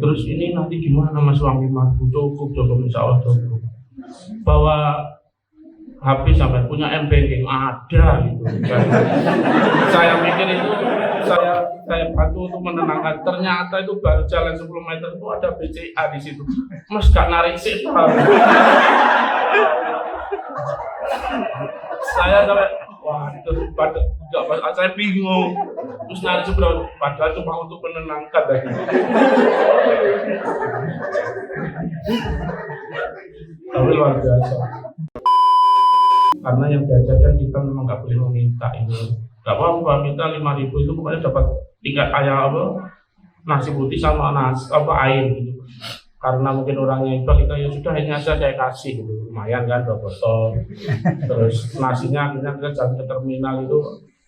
Terus ini nanti gimana Mas uang 5.000 cukup insya Allah cukup. Bawa habis sampai punya M-Banking ada gitu. Saya mikir itu saya bantu untuk menenangkan. Ternyata itu baru jalan 10 meter itu ada BCA di situ. Mas gak narik sih saya sampai wah itu saya bingung. Terus narik seberapa padahal cuma untuk menenangkan tadi. Tapi luar biasa. Karena yang diajarkan kita memang nggak boleh meminta itu. Nggak apa-apa minta 5.000 itu pokoknya dapat 3 kayak apa nasi putih sama air gitu. Karena mungkin orangnya itu kita ya sudah ini aja saya kasih gitu. Lumayan kan 2 botol. Terus nasinya akhirnya kita jalan ke terminal itu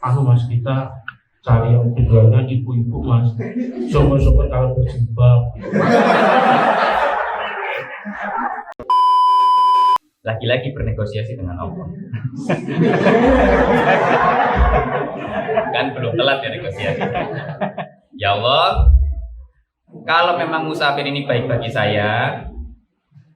Mas kita cari yang tujuannya ibu-ibu Mas. Syukur-syukur kalau berjilbab. Lagi-lagi bernegosiasi dengan Allah. Kan belum telat ya negosiasi. Ya Allah, kalau memang musafir ini baik bagi saya,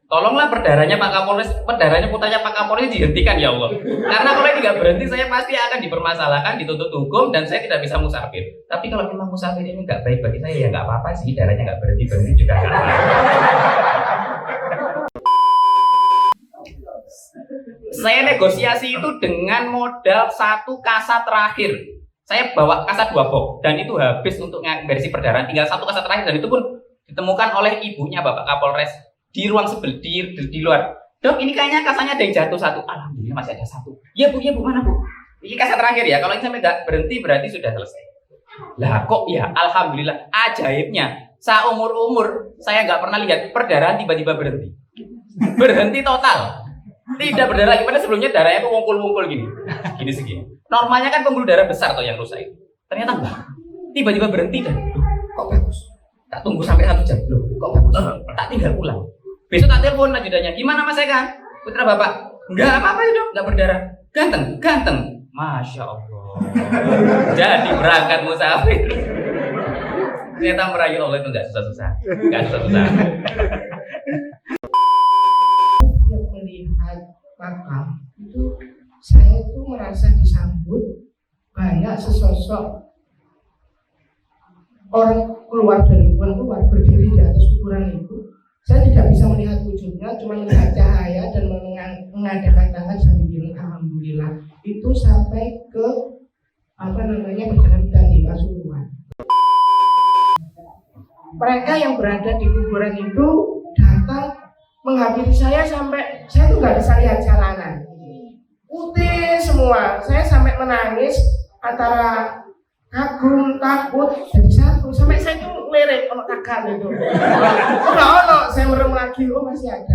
tolonglah perdaranya Pak Kapolres, perdaranya putranya Pak Kapolres dihentikan ya Allah. Karena kalau ini nggak berhenti, saya pasti akan dipermasalahkan, dituntut hukum, dan saya tidak bisa musafir. Tapi kalau memang musafir ini nggak baik bagi saya, ya nggak apa-apa sih, darahnya nggak berhenti juga nggak apa-apa. Saya negosiasi itu dengan modal 1 kasa terakhir. Saya bawa kasa 2 box dan itu habis untuk versi perdarahan, tinggal 1 kasa terakhir, dan itu pun ditemukan oleh ibunya Bapak Kapolres di ruang sebelah di luar. Dok, ini kayaknya kasanya ada yang jatuh 1. Alhamdulillah masih ada 1. Ya bu, mana bu? Ini kasa terakhir ya. Kalau ini sampai nggak berhenti berarti sudah selesai. Lah kok ya, alhamdulillah ajaibnya. Seumur-umur saya nggak pernah lihat perdarahan tiba-tiba berhenti. Berhenti total. Tidak berdarah lagi, pada sebelumnya darahnya tuh ngumpul-ngumpul gini segini. Normalnya kan pembuluh darah besar tuh yang rusak itu. Ternyata enggak. Tiba-tiba berhenti dan kok bagus. Tak tunggu sampai 1 jam loh. Kok bagus. Tak tinggal pulang. Besok tak telepon ajudannya. Gimana Mas Eka? Putra Bapak? Enggak apa-apa ya Dok, enggak berdarah. Ganteng. Masya Allah. Jadi berangkat musafir. Ternyata merayu Allah itu enggak susah-susah. Maka itu saya itu merasa disambut banyak sesosok orang keluar berdiri di atas kuburan itu. Saya tidak bisa melihat wujudnya, cuma melihat cahaya dan mengadakan tangan sambil bilang alhamdulillah. Itu sampai ke perjalanan di Pasuruan. Mereka yang berada di kuburan itu datang menghampiri saya sampai saya tuh nggak bisa lihat jalanan, putih semua. Saya sampai menangis antara kagum, takut, jadi satu. Sampai saya tuh lirik ono kagal itu. Ono, saya merem lagi, masih ada.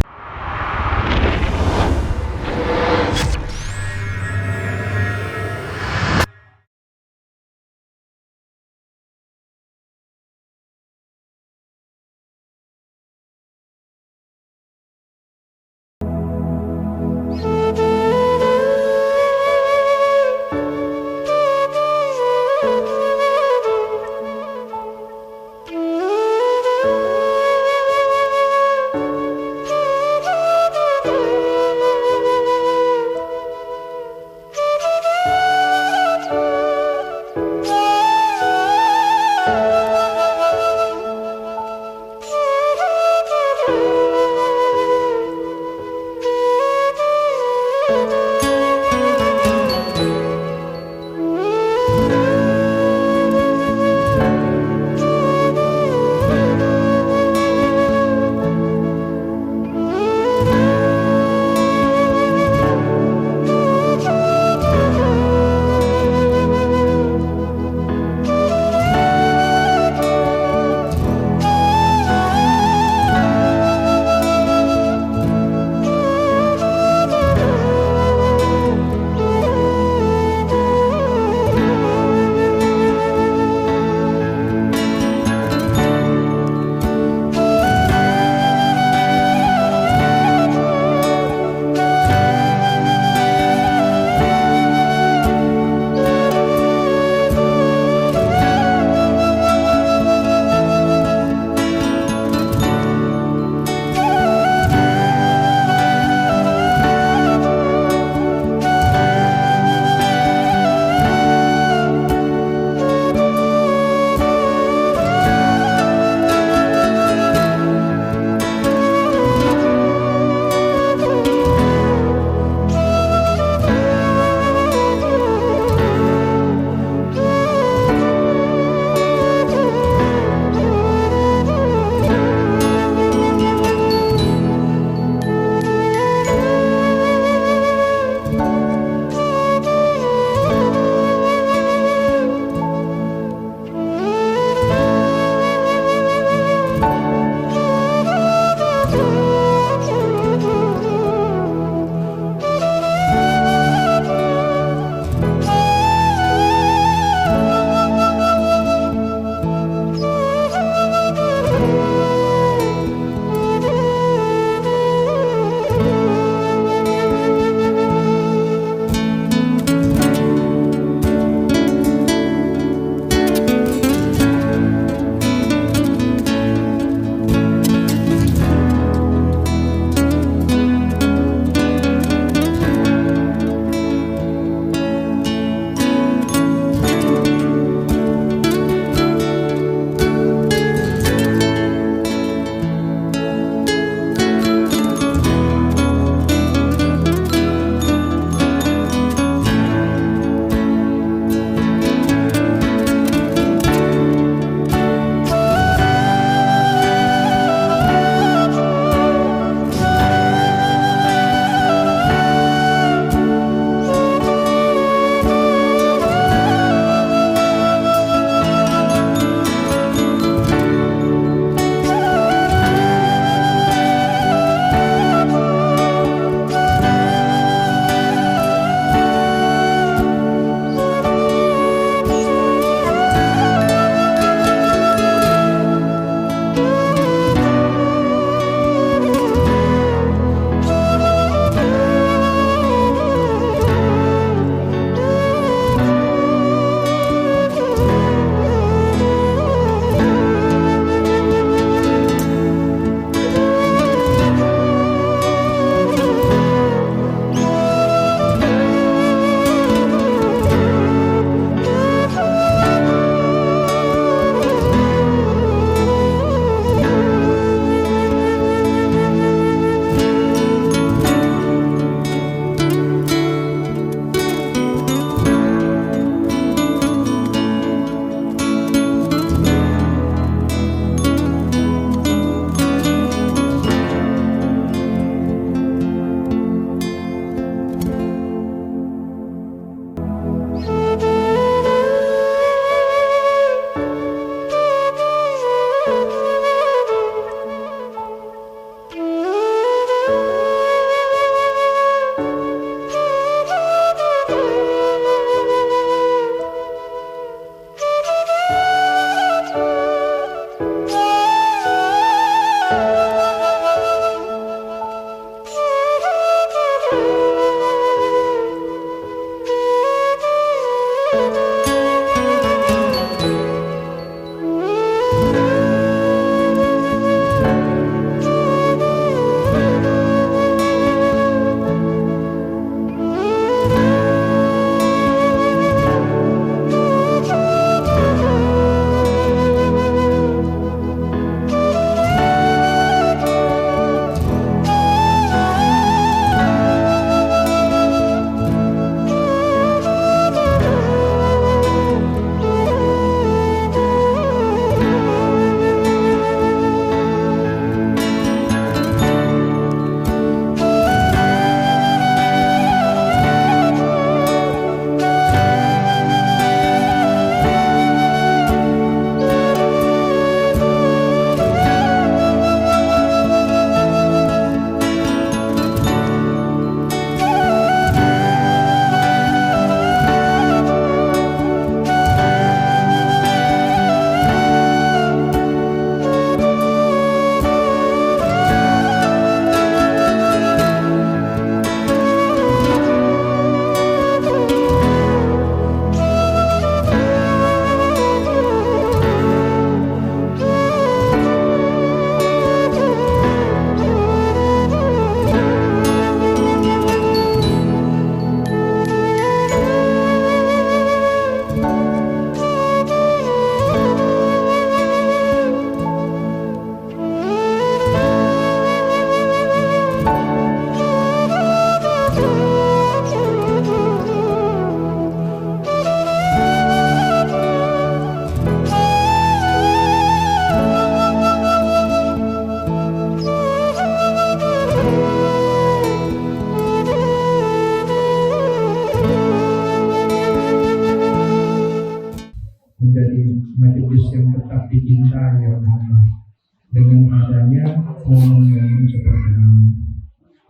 dengan adanya momen seperti ini.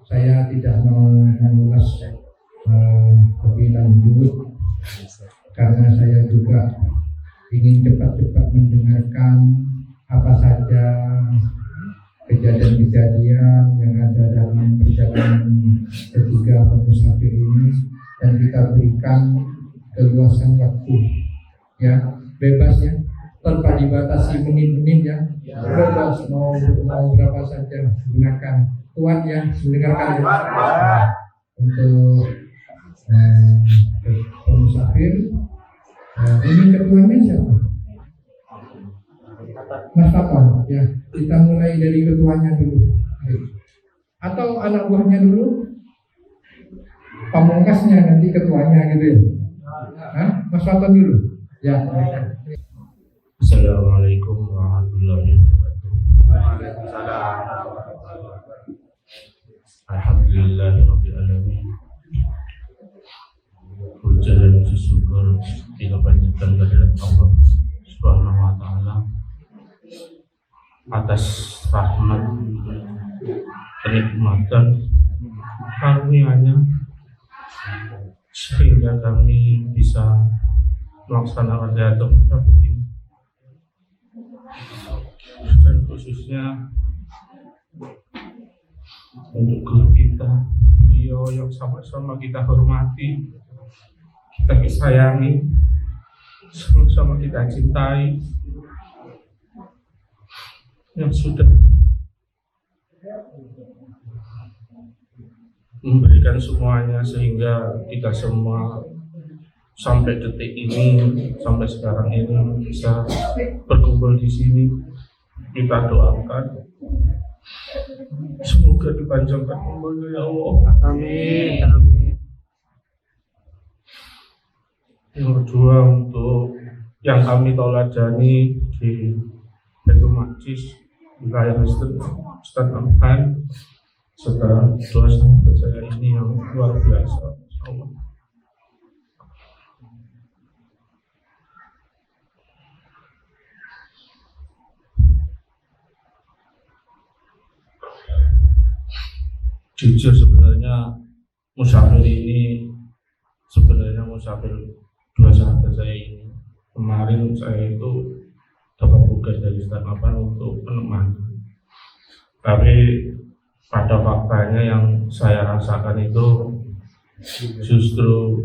Saya tidak mau mengulas lebih lanjut karena saya juga ingin cepat-cepat mendengarkan apa saja kejadian-kejadian yang ada dalam perjalanan ketiga pemusafir ini, dan kita berikan keluasan waktu, ya, bebas ya, tanpa dibatasi menit-menit ya, bebas mau berapa saja gunakan. Tuan ya, mendengarkan untuk pemusafir. Ini ketuanya siapa? Mas Papa, ya, kita mulai dari ketuanya dulu. Atau anak buahnya dulu, pamungkasnya nanti ketuanya gitu ya. Hah? Mas Papa dulu. Ya. Assalamualaikum warahmatullahi wabarakatuh. Alhamdulillahirabbil alamin. Puja dan syukur kita panjatkan kehadirat Allah Subhanahu wa taala atas rahmat kenikmatan karunia-Nya sehingga kami bisa melaksanakan Riyadhul Musafir dan khususnya untuk guru kita, beliau yang sama-sama kita hormati, kita sayangi, sama-sama kita cintai, yang sudah memberikan semuanya sehingga kita semua sampai detik ini, sampai sekarang ini bisa berkumpul di sini. Kita doakan semoga dipanjangkan umurnya ya Allah. Amin. Amin. Yang kedua, untuk yang kami tauladani di Baitul Maqdis wilayah Ustaz Amhan, serta dua sahabat saya ini yang luar biasa, Allah. Jujur sebenarnya musafir ini musafir dua sahabat saya ini. Kemarin saya itu dapat tugas dari Ustaz Amhan untuk menemani, tapi pada faktanya yang saya rasakan itu justru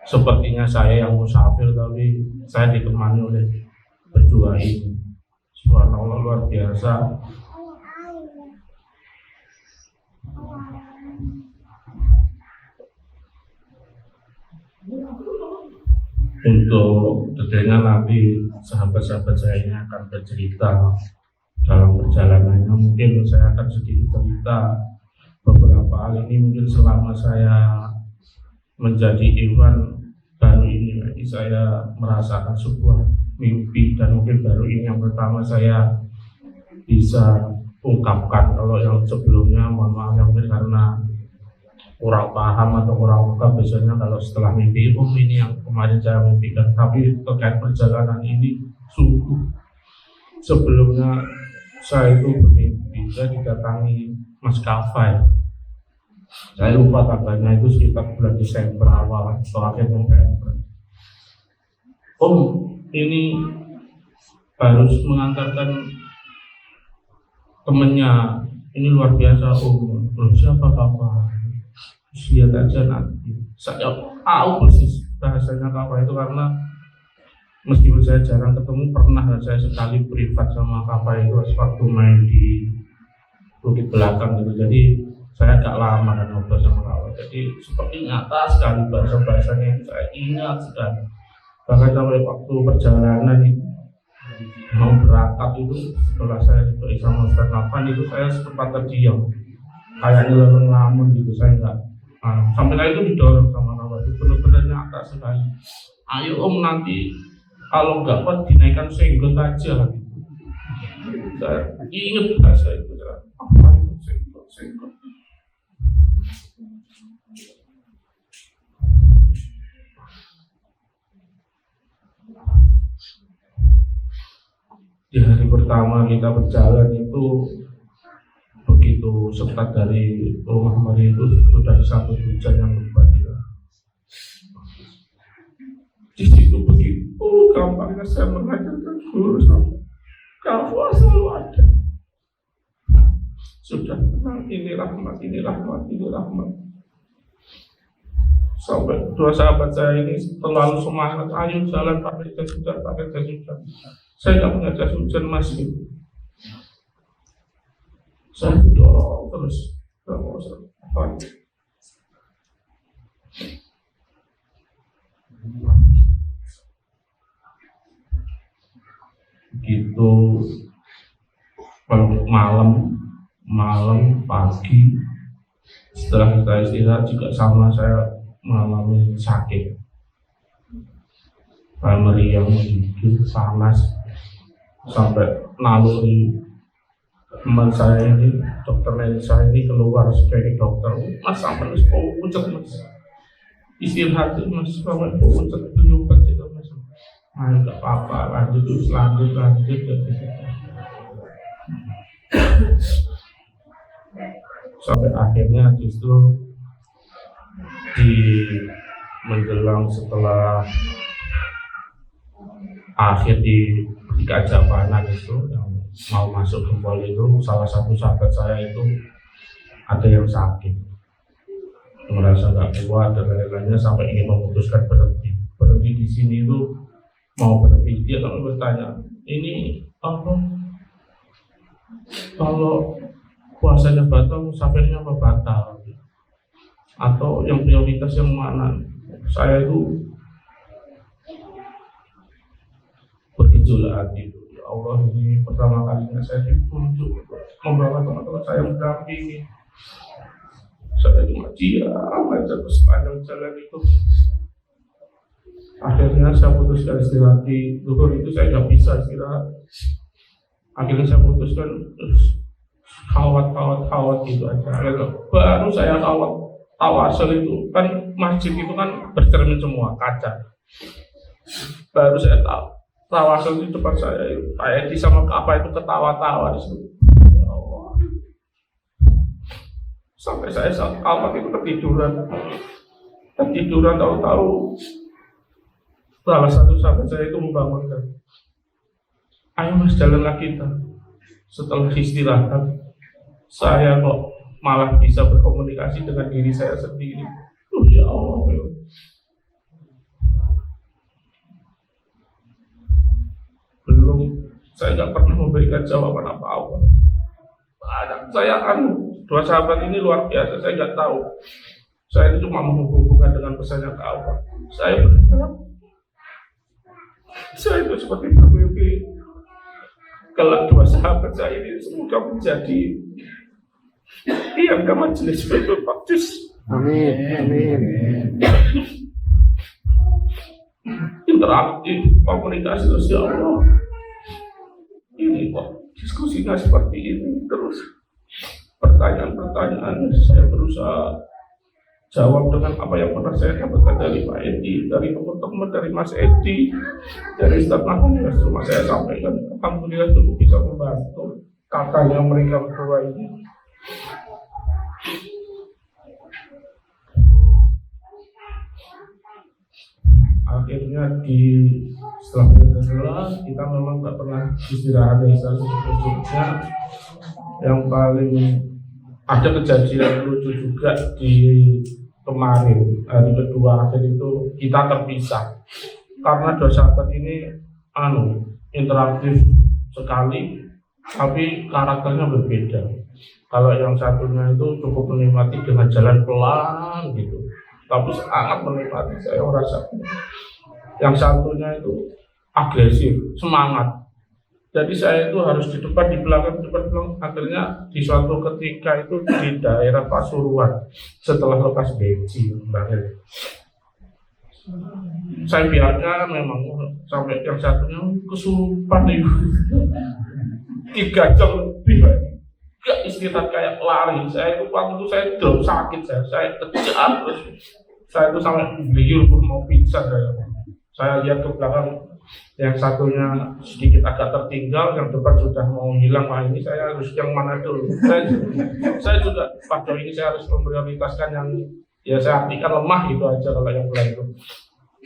sepertinya saya yang musafir, tapi saya ditemani oleh berdua ini. Subhanallah, luar biasa. Untuk detailnya nanti sahabat-sahabat saya ini akan bercerita dalam perjalanannya. Mungkin saya akan sedikit cerita beberapa hal ini. Mungkin selama saya menjadi Ikhwan baru ini saya merasakan sebuah mimpi, dan mungkin baru ini yang pertama saya bisa ungkapkan. Kalau yang sebelumnya mohon maaf ya, mungkin karena kurang paham atau kurang peka. Biasanya kalau setelah mimpi, ini yang kemarin saya mimpikan. Tapi terkait perjalanan ini, sungguh sebelumnya saya itu bermimpi saya didatangi maskapai. Saya lupa tanggalnya, itu sekitar bulan Desember awal atau akhir November. Ini harus mengantarkan temennya, ini luar biasa belum siapa apa. Lihat aja nanti. Saya tahu persis bahasanya Kapa itu karena meskipun saya jarang ketemu, pernah saya sekali privat sama Kapa itu waktu main di Bukit Belakang gitu. Jadi saya agak lama kan ngobrol sama Kapa. Jadi seperti nyata sekali bahasa-bahasanya itu saya ingat sekali. Bahkan sampai waktu perjalanan itu mau berangkat itu, setelah saya diberi sama Ustaz Afan itu, saya sempat terdiam, kayaknya ngelamun gitu. Saya enggak sampai itu didorong sama Kapa itu, benar-benar nyata sekali. Ayo nanti kalau enggak kuat dinaikkan senggot aja. Saya ingat bahasa itu. Apa itu senggot? di hari pertama kita berjalan itu begitu start dari rumah Mari itu sudah disambut hujan yang lebat ya. Di situ begitu gampangnya saya mengajarkan guru sampai kamu selalu ada. Sudah tenang, ini rahmat, ini rahmat, ini rahmat. Sampai dua sahabat saya ini terlalu semangat, ayo jalan pakai jas hujan, pakai jas hujan. Saya nggak punya jas hujan mas gitu. Saya dorong terus, nggak mau apa. Gitu kalau malam pagi setelah kita istirahat juga sama saya mengalami sakit, meriang, menggigil, panas sampai naluri teman saya ini, dokter Nelisa ini keluar sebagai dokter. Mas sampai pucet mas, istirahat mas sampai pucet penyumpet itu mas. Nggak apa-apa, lanjut sampai akhirnya justru di menjelang setelah akhir di Gajah itu yang mau masuk ke Pol itu, salah satu sahabat saya itu ada yang sakit, merasa nggak kuat dan lain-lainnya sampai ingin memutuskan berhenti di sini itu. Mau berhenti, dia akan bertanya, ini apa? Kalau puasanya batal, sampainya apa batal? Atau yang prioritas yang mana? Saya itu bergejolak hati itu. Ya Allah, ini pertama kalinya saya ditunjuk membawa teman-teman saya mendampingi. Saya cuma diam aja sepanjang jalan itu. Akhirnya saya putuskan istirahat di duhur itu, saya nggak bisa istirahat. Akhirnya saya putuskan kawat gitu aja. Baru saya kawat tawasul itu, kan masjid itu kan bercermin semua kaca. Baru saya tawasul di depan saya, Pak Edi sama apa itu ketawa-tawa di situ. Ya Allah. Sampai saya saat kawat itu ketiduran tahu-tahu. Salah satu sahabat saya itu membangunkan, ayo mas jalan lagi kita. Setelah istirahat, saya kok malah bisa berkomunikasi dengan diri saya sendiri. Ya Allah, belum, saya nggak pernah memberikan jawaban apa-apa. Saya dua sahabat ini luar biasa, saya nggak tahu. Saya itu cuma menghubungkan dengan pesannya ke Allah. Saya berharap saya itu seperti bermimpi kelak dua sahabat saya ini semoga menjadi yang majelis Baitul Maqdis. Amin. Amin. Interaktif, komunikasi terus ya Allah. Ini kok diskusinya seperti ini terus. Pertanyaan-pertanyaan saya berusaha jawab dengan apa yang pernah saya dapatkan dari Pak Edi, dari teman-teman, dari Mas Edi, dari staf Mahkamah Rumah saya sampaikan. Alhamdulillah cukup bisa membantu kakaknya mereka berdua ini. Akhirnya setelah kita memang nggak pernah istirahat yang yang paling ada kejadian lucu juga di kemarin hari kedua akhir itu kita terpisah karena dua sahabat ini interaktif sekali tapi karakternya berbeda. Kalau yang satunya itu cukup menikmati dengan jalan pelan gitu, tapi sangat menikmati, saya merasa. Yang satunya itu agresif, semangat. Jadi saya itu harus di depan, di belakang. Akhirnya di suatu ketika itu di daerah Pasuruan setelah lepas beji, saya biarkan memang sampai yang satunya kesurupan itu 3 jam lebih, gak istirahat kayak lari. Saya itu waktu itu saya drop sakit, saya kejar terus. Saya itu sampai beliau pun mau pingsan saya lihat ke belakang yang satunya sedikit agak tertinggal, yang depan sudah mau hilang. Wah, ini saya harus yang mana dulu? Saya juga pada ini saya harus memprioritaskan yang ya saya artikan lemah itu aja kalau yang lain itu.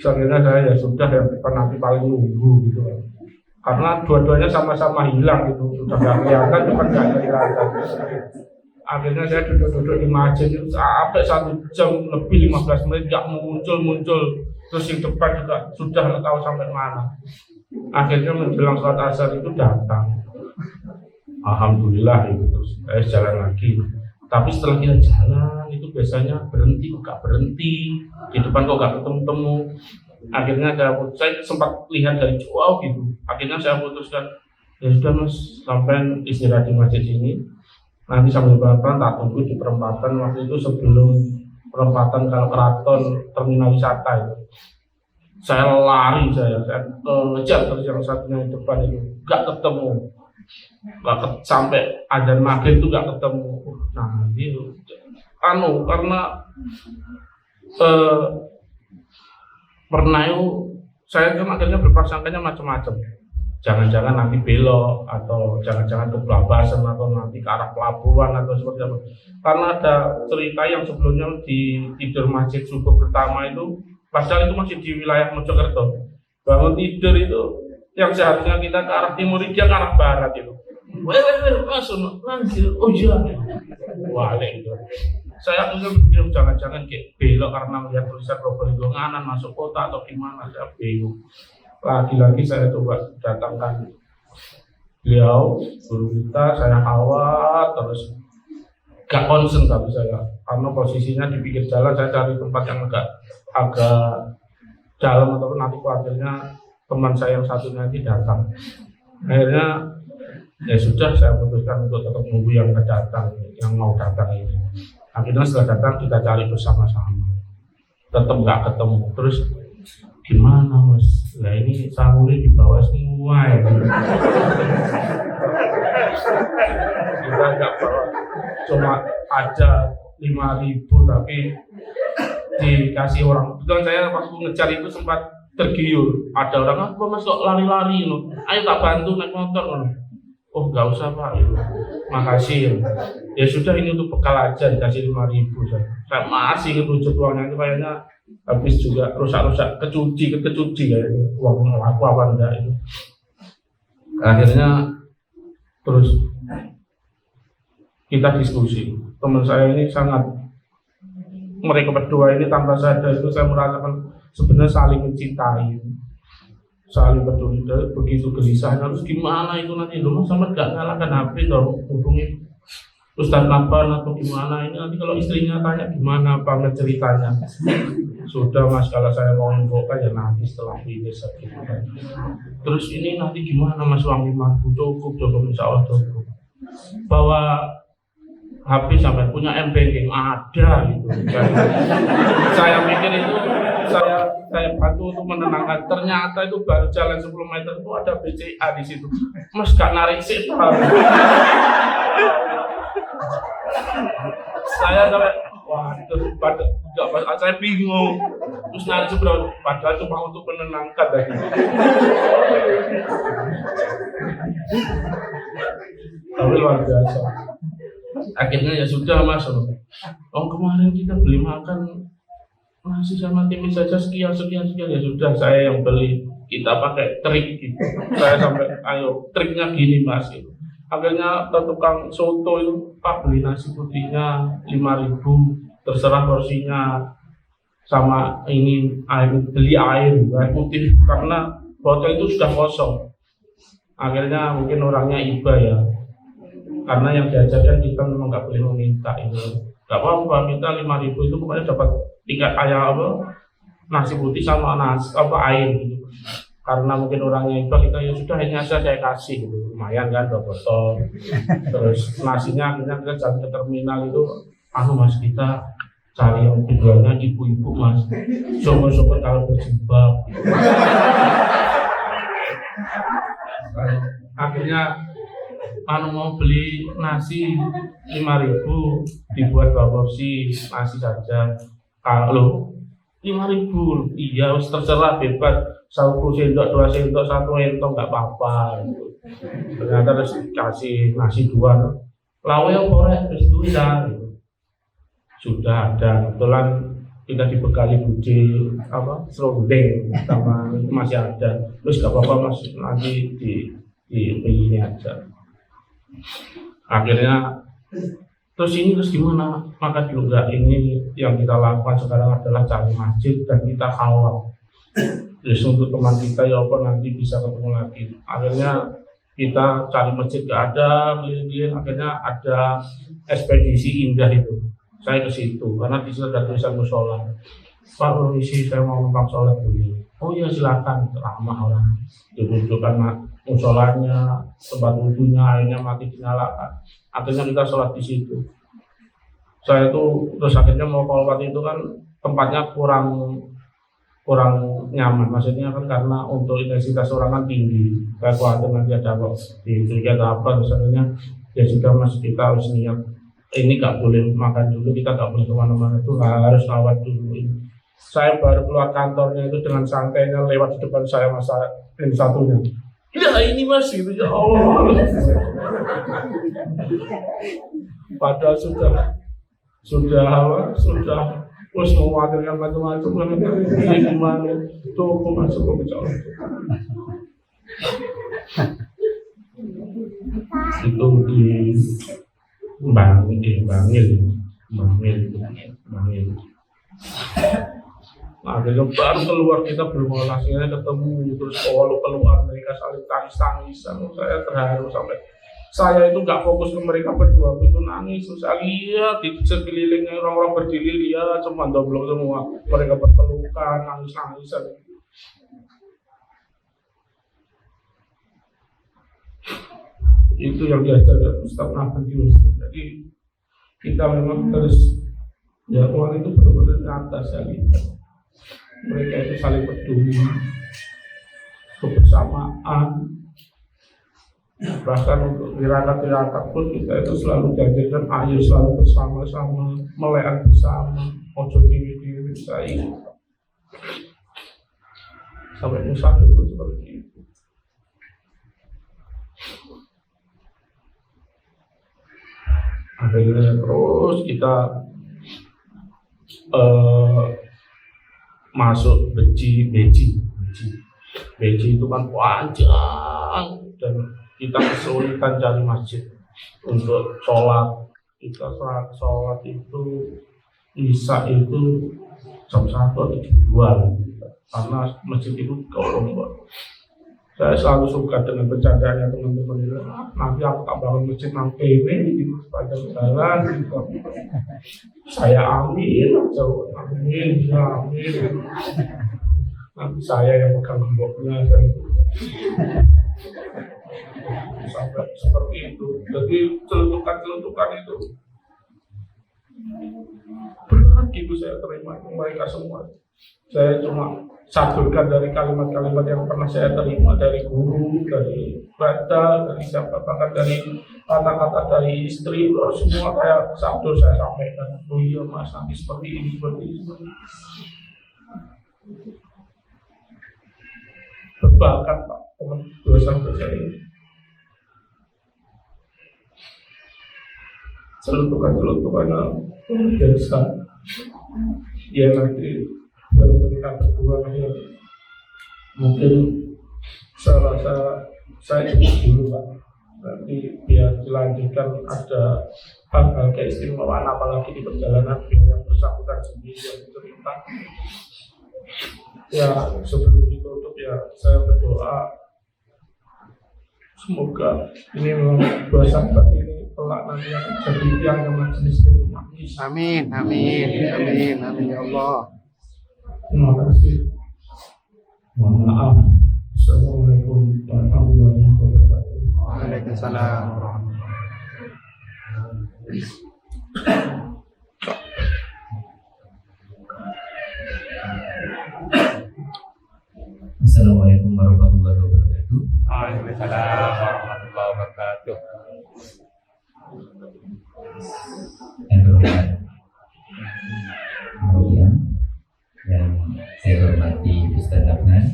Akhirnya saya ya sudah yang depan nanti paling nunggu gitu kan. Karena dua-duanya sama-sama hilang gitu, sudah nggak kelihatan, depan nggak kelihatan. Akhirnya saya duduk-duduk di masjid itu sampai 1 jam lebih 15 menit nggak muncul. Terus yang depan juga sudah nggak tahu sampai mana. Akhirnya menjelang sholat asar itu datang. Alhamdulillah itu terus saya jalan lagi. Tapi setelah kita jalan itu biasanya berhenti, nggak berhenti di depan kok nggak ketemu. Akhirnya saya sempat lihat dari jauh gitu. Akhirnya saya putuskan ya sudah mas, sampai istirahat di masjid sini. Nanti sambil berapa tak tunggu di perempatan waktu itu sebelum perempatan kalau keraton terminal wisata itu. Saya lari, saya ngejar terus yang satunya di depan itu nggak ketemu, sampai adzan maghrib itu nggak ketemu. Nah itu karena pernah itu saya kan akhirnya berprasangkanya macam-macam. Jangan-jangan nanti belok atau jangan-jangan ke Blabasan atau nanti ke arah pelabuhan atau seperti apa. Karena ada cerita yang sebelumnya di tidur masjid subuh pertama itu, padahal itu masih di wilayah Mojokerto. Bangun tidur itu yang seharusnya kita ke arah timur, dia ke arah barat itu. Masuk nanti, oh iya. Wale itu. Saya tuh berpikir jangan-jangan kayak belok karena melihat tulisan Probolinggo nganan masuk kota atau gimana, saya bingung. Lagi-lagi saya coba datangkan beliau, guru kita, saya kawat terus gak konsen tapi saya karena posisinya di pinggir jalan, saya cari tempat yang agak dalam ataupun nanti khawatirnya teman saya yang satunya nanti datang. Akhirnya ya sudah saya putuskan untuk tetap nunggu yang datang, yang mau datang ini. Akhirnya setelah datang kita cari bersama-sama, tetap nggak ketemu. Terus gimana mas? Nah ini sahurnya di bawah semua ya. Kita nggak bawa, cuma ada 5.000 tapi dikasih orang. Betul saya waktu ngejar itu sempat tergiur. Ada orang apa mas kok lari-lari loh? Ayo tak bantu naik motor loh. Oh nggak usah pak, makasih. Ya sudah ini untuk bekal aja dikasih 5.000 saya masih ngerujuk uangnya itu kayaknya habis juga rusak-rusak kecuci kayaknya uang aku apa enggak itu. Akhirnya terus kita diskusi. Teman saya ini sangat, mereka berdua ini tanpa sadar itu saya merasakan sebenarnya saling mencintai, saling peduli. Begitu gelisahnya harus gimana itu nanti dulu sama gak nyalakan HP dong hubungi Ustaz Naban atau gimana ini nanti kalau istrinya tanya gimana banget ceritanya. Sudah mas kalau saya mau infokan ya nanti setelah ini gitu. Terus ini nanti gimana mas uang 5.000 cukup insya Allah cukup. Bawa HP sampai punya M-Banking ada gitu. Saya mikir itu saya bantu untuk menenangkan. Ternyata itu baru jalan 10 meter itu ada BCA di situ. Mas gak narik sih saya sampai saya bingung. Terus narik seberapa? Padahal cuma untuk menenangkan tadi. Tapi luar biasa. Akhirnya ya sudah mas. Oh kemarin kita beli makan nasi sama timis saja sekian ya sudah saya yang beli. Kita pakai trik gitu. Saya sampai ayo triknya gini mas. Gitu. Akhirnya tukang soto itu pak beli nasi putihnya 5.000 terserah porsinya sama ini air, beli air putih karena botol itu sudah kosong. Akhirnya mungkin orangnya iba ya, karena yang diajarkan kita memang nggak boleh meminta itu. Nggak apa-apa minta 5.000 itu pokoknya dapat 3 ayam nasi putih sama air gitu. Karena mungkin orangnya itu kita ya sudah ini aja saya kasih gitu, lumayan kan 2 botol. Terus nasinya akhirnya kita jalan ke terminal itu, mas kita cari yang tujuannya ibu-ibu mas, syukur-syukur kalau berjilbab. Akhirnya mau beli nasi 5.000 dibuat 2 porsi nasi saja. Kalau 5.000 iya terserah bebas. 1 sendok, 2 sendok, 1 entong nggak apa-apa. Gitu. Ternyata terus kasih nasi 2, lawe yang korek terus tulisan. Gitu. Sudah ada, kebetulan kita dibekali buji serundeng sama itu masih ada. Terus nggak apa-apa mas, nanti di ini aja. Akhirnya terus gimana? Maka juga ini yang kita lakukan sekarang adalah cari masjid dan kita kawal. Terus untuk teman kita ya apa nanti bisa ketemu lagi. Akhirnya kita cari masjid gak ada, keliling-keliling. Akhirnya ada ekspedisi Indah itu. Saya ke situ karena di situ ada tulisan musola. Pak permisi, saya mau numpang sholat dulu. Oh iya silakan, ramah orang. Ditunjukkan musolanya, tempat wudhunya, airnya mati dinyalakan. Akhirnya kita sholat di situ. Saya itu terus akhirnya mau sholat itu kan tempatnya kurang nyaman. Maksudnya kan karena untuk intensitas orang kan tinggi. Saya khawatir nanti ada kok dicurigai atau apa. Terus akhirnya ya sudah mas, kita harus niat. Ini nggak boleh makan dulu, kita nggak boleh kemana-mana, itu harus lawat dulu. Saya baru keluar kantornya itu dengan santainya lewat di depan saya masa ini satunya. Ya ini mas, gitu ya Allah. Padahal sudah terus mewakilkan macam-macam. Ini gimana? Tuh masuk ke jalan. Itu di Bangil. Akhirnya baru keluar, kita belum hasilnya ketemu, terus keluar mereka saling tangis-tangisan. Saya terharu sampai saya itu nggak fokus ke mereka berdua, itu nangis. Terus saya lihat di sekelilingnya orang-orang berdiri, lihat cuma domblong semua, mereka berpelukan, nangis-nangisan. Itu yang diajarkan Ustaz Nafandi Ustaz. Jadi kita memang terus ya orang itu benar-benar nyata saya lihat. Mereka itu saling peduli, kebersamaan. Bahkan untuk tirakat pun kita itu selalu janjikan ayo selalu bersama-sama, melekan bersama, ojo diri saya. Sampai musafir pun seperti itu. Akhirnya terus kita masuk beji itu kan panjang dan kita kesulitan cari masjid untuk sholat. Kita sholat itu isya itu jam 1 atau jam 2 karena masjid itu kosong. Saya selalu suka dengan bercandanya teman-teman itu. Nanti aku tak bangun masjid nang PW di sepanjang jalan. Gitu. Saya amin, amin. Nanti saya yang pegang gemboknya. Sampai seperti itu. Jadi celutukan itu berat gitu saya terima mereka semua. Saya cuma sadurkan dari kalimat-kalimat yang pernah saya terima dari guru, dari baca, dari siapa, bahkan dari kata-kata dari istri, semua saya sabdo saya sampaikan. Oh iya mas, nanti seperti ini. Berbakat pak, teman dosa-dosa ini. Celutukan-celutukannya biasa. Ya nanti kalau mereka berdua ya, mungkin saya rasa saya cukup dulu pak. Nanti biar dilanjutkan ada hal-hal keistimewaan apalagi di perjalanan biar yang bersangkutan sendiri yang cerita. Ya sebelum ditutup ya saya berdoa semoga ini memang dua sahabat ini kelak nanti akan jadi yang majelis ilmu. Amin ya Allah. Terima kasih. Mohon maaf. Assalamualaikum warahmatullahi wabarakatuh. Waalaikumsalam. Assalamualaikum warahmatullahi wabarakatuh. Waalaikumsalam warahmatullahi wabarakatuh. Yang berhormat kemudian yang saya hormati Ustaz Adnan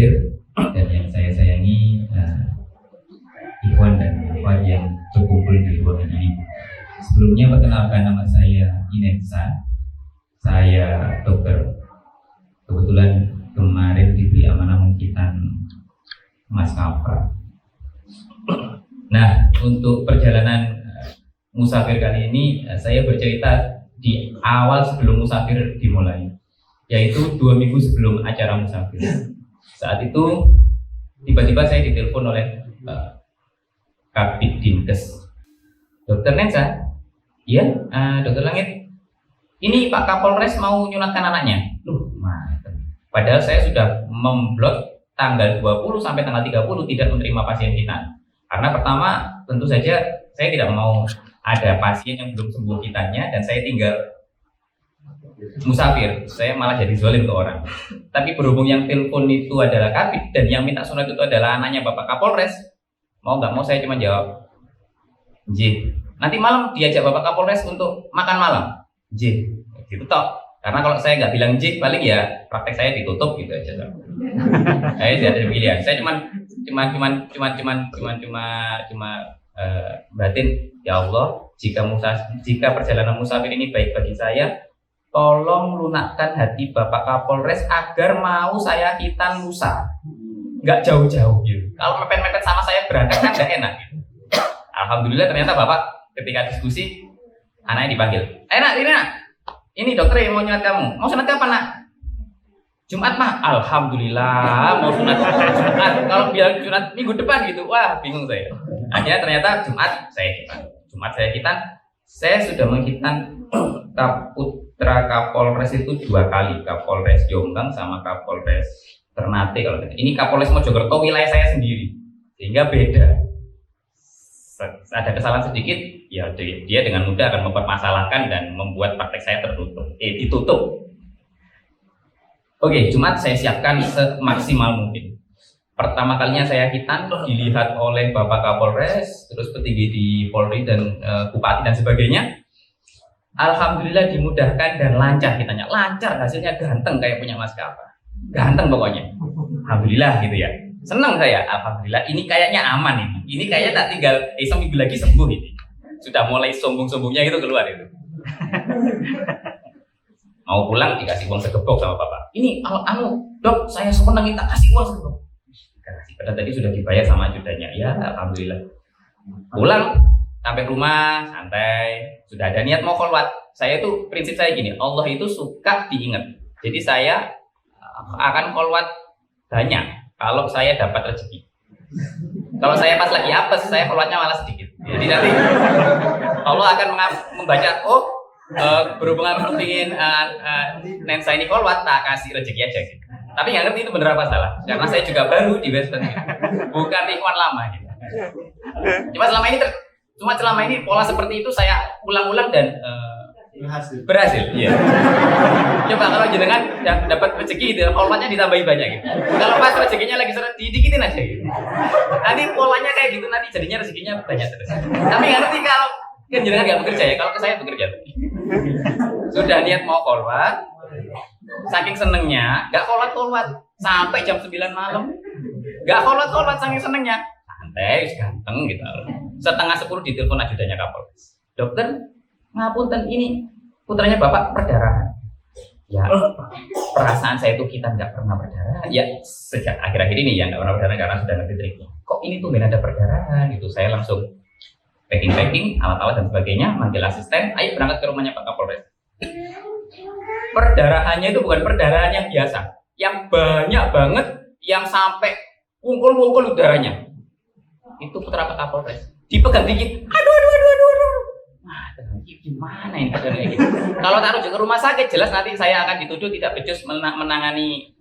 musafir dan yang saya sayangi, ikhwan dan ikhwat yang berkumpul di ruangan ini. Sebelumnya perkenalkan, nama saya Inensa. Saya dokter. Kebetulan kemarin diberi amanah mengkitan Mas Kapra. Nah, untuk perjalanan musafir kali ini, saya bercerita di awal sebelum musafir dimulai, yaitu 2 minggu sebelum acara musafir. Saat itu tiba-tiba saya ditelepon oleh Kabid Dinkes. Dokter Nensa, iya, Dokter Langit, ini Pak Kapolres mau nyunatkan anaknya. Loh, padahal saya sudah memblok tanggal 20 sampai tanggal 30 tidak menerima pasien kita. Karena pertama, tentu saja saya tidak mau ada pasien yang belum sembuh kitanya dan saya tinggal musafir. Saya malah jadi zalim ke orang. Tapi berhubung yang telepon itu adalah Kabid dan yang minta sunat itu adalah anaknya Bapak Kapolres, mau nggak mau saya cuma jawab, J. Nanti malam diajak Bapak Kapolres untuk makan malam, J. Gitu toh. Karena kalau saya nggak bilang J, paling ya praktek saya ditutup gitu aja. Saya tidak ada pilihan. Saya cuma batin, ya Allah, jika perjalanan musafir ini baik bagi saya, tolong lunakkan hati Bapak Kapolres agar mau saya hitan lusa, nggak jauh-jauh gitu. Kalau mepet-mepet sama saya berangkat kan nggak enak gitu. Alhamdulillah ternyata Bapak ketika diskusi anaknya dipanggil, nak, ini dokter yang mau sunat kamu. Mau sunat kapan, nak? Jumat mah. Alhamdulillah mau sunat Jumat. Kalau bilang sunat minggu depan gitu, wah bingung saya. Akhirnya ternyata Jumat saya hitan. Saya sudah menghitan Putra Kapolres itu 2 kali, Kapolres Jombang sama Kapolres Ternate. Kalau ini Kapolres Mojokerto wilayah saya sendiri, sehingga beda. Ada kesalahan sedikit, ya dia dengan mudah akan mempermasalahkan dan membuat praktek saya ditutup. Oke, Jumat saya siapkan semaksimal mungkin. Pertama kalinya saya hitan, dilihat oleh Bapak Kapolres, terus petinggi di Polri dan Bupati dan sebagainya. Alhamdulillah dimudahkan dan lancar hitanya. Lancar, hasilnya ganteng kayak punya Mas Kapra. Ganteng pokoknya. Alhamdulillah gitu ya. Senang saya, alhamdulillah. Ini kayaknya aman ini. Ini kayaknya tak tinggal seminggu lagi sembuh ini. Sudah mulai sombong-sombongnya itu keluar itu. Mau pulang dikasih uang segebok sama Bapak. Ini dok, saya senang minta kasih uang segebok. Padahal tadi sudah dibayar sama ajudannya. Ya, alhamdulillah. Pulang sampai rumah santai. Sudah ada niat mau kholwat. Saya itu prinsip saya gini, Allah itu suka diingat. Jadi saya akan kholwat banyak kalau saya dapat rezeki. Kalau saya pas lagi apes, saya kholwatnya malah sedikit. Jadi nanti Allah akan membaca, berhubungan ingin Nensa ini kholwat, tak kasih rezeki aja gitu. Tapi nggak ngerti itu bener apa salah, karena saya juga baru di Western gitu. Bukan ikhwan lama gitu. Cuma selama ini pola seperti itu saya ulang-ulang dan berhasil. Iya. Coba kalau jenengan dapat rezeki gitu, kholwatnya ditambahi banyak gitu. Kalau pas rezekinya lagi seret, didikitin aja gitu. Nanti polanya kayak gitu, nanti jadinya rezekinya banyak terus. Tapi nggak ngerti kalau kan jenengan nggak bekerja ya, kalau ke saya bekerja. Sudah niat mau kholwat, saking senengnya nggak kholwat sampai jam 9 malam. Nggak kholwat saking senengnya, santai, ganteng gitu. Setengah 10 ditelepon ajudannya Kapolres. Dokter, ngapunten, ini putranya Bapak perdarahan. Ya, perasaan saya itu kita nggak pernah perdarahan. Ya, sejak akhir-akhir ini ya nggak pernah perdarahan karena sudah ngerti triknya. Kok ini tuh ada perdarahan gitu. Saya langsung packing, alat-alat dan sebagainya, manggil asisten, ayo berangkat ke rumahnya Pak Kapolres. Perdarahannya itu bukan perdarahan yang biasa, yang banyak banget, yang sampai pungkul udaranya. Itu putra Pak Kapolres. Dipegang dikit, aduh. Gimana ini kayak gitu. Kalau taruh ke rumah sakit, jelas nanti saya akan dituduh tidak becus menangani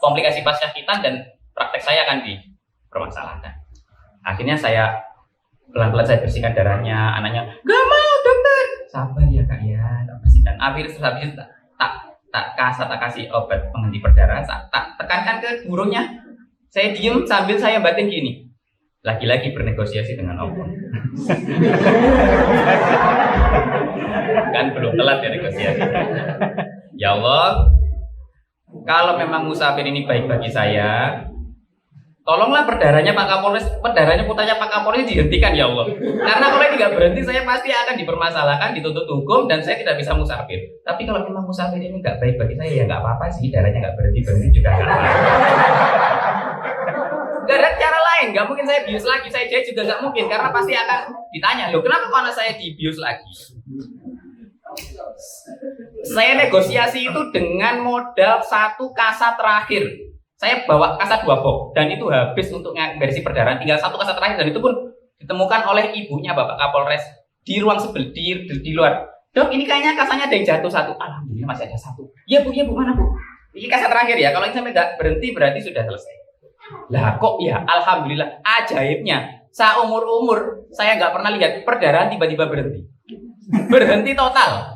komplikasi pasca hitan dan praktek saya akan dipermasalahkan. Akhirnya saya pelan-pelan saya bersihkan darahnya, anaknya gak mau dokter. Sabar ya kak ya, tak bersihkan. Akhirnya habis tak kasih obat penghenti perdarahan, tak tekankan ke burungnya. Saya diem sambil saya batin gini. Lagi-lagi bernegosiasi dengan Allah. Kan belum telat ya negosiasi. Ya Allah, kalau memang musafir ini baik bagi saya, tolonglah perdaranya Pak Kapolres, perdaranya putranya Pak Kapolres dihentikan ya Allah. Karena kalau ini nggak berhenti, saya pasti akan dipermasalahkan, dituntut hukum, dan saya tidak bisa musafir. Tapi kalau memang musafir ini nggak baik bagi saya, ya nggak apa-apa sih, darahnya nggak berhenti juga nggak apa-apa. Gak ada cara lain, nggak mungkin saya bius lagi, saya jahit juga nggak mungkin, karena pasti akan ditanya, loh kenapa kok anak saya dibius lagi? Saya negosiasi itu dengan modal 1 kasa terakhir. Saya bawa kasa 2 box dan itu habis untuk versi perdarahan, tinggal 1 kasa terakhir, dan itu pun ditemukan oleh ibunya Bapak Kapolres di ruang sebelah di luar. Dok, ini kayaknya kasanya ada yang jatuh 1. Alhamdulillah masih ada 1. Iya bu, mana bu? Ini kasa terakhir ya. Kalau ini sampai nggak berhenti berarti sudah selesai. Lah kok ya, alhamdulillah, ajaibnya seumur-umur saya nggak pernah lihat perdarahan tiba-tiba berhenti total,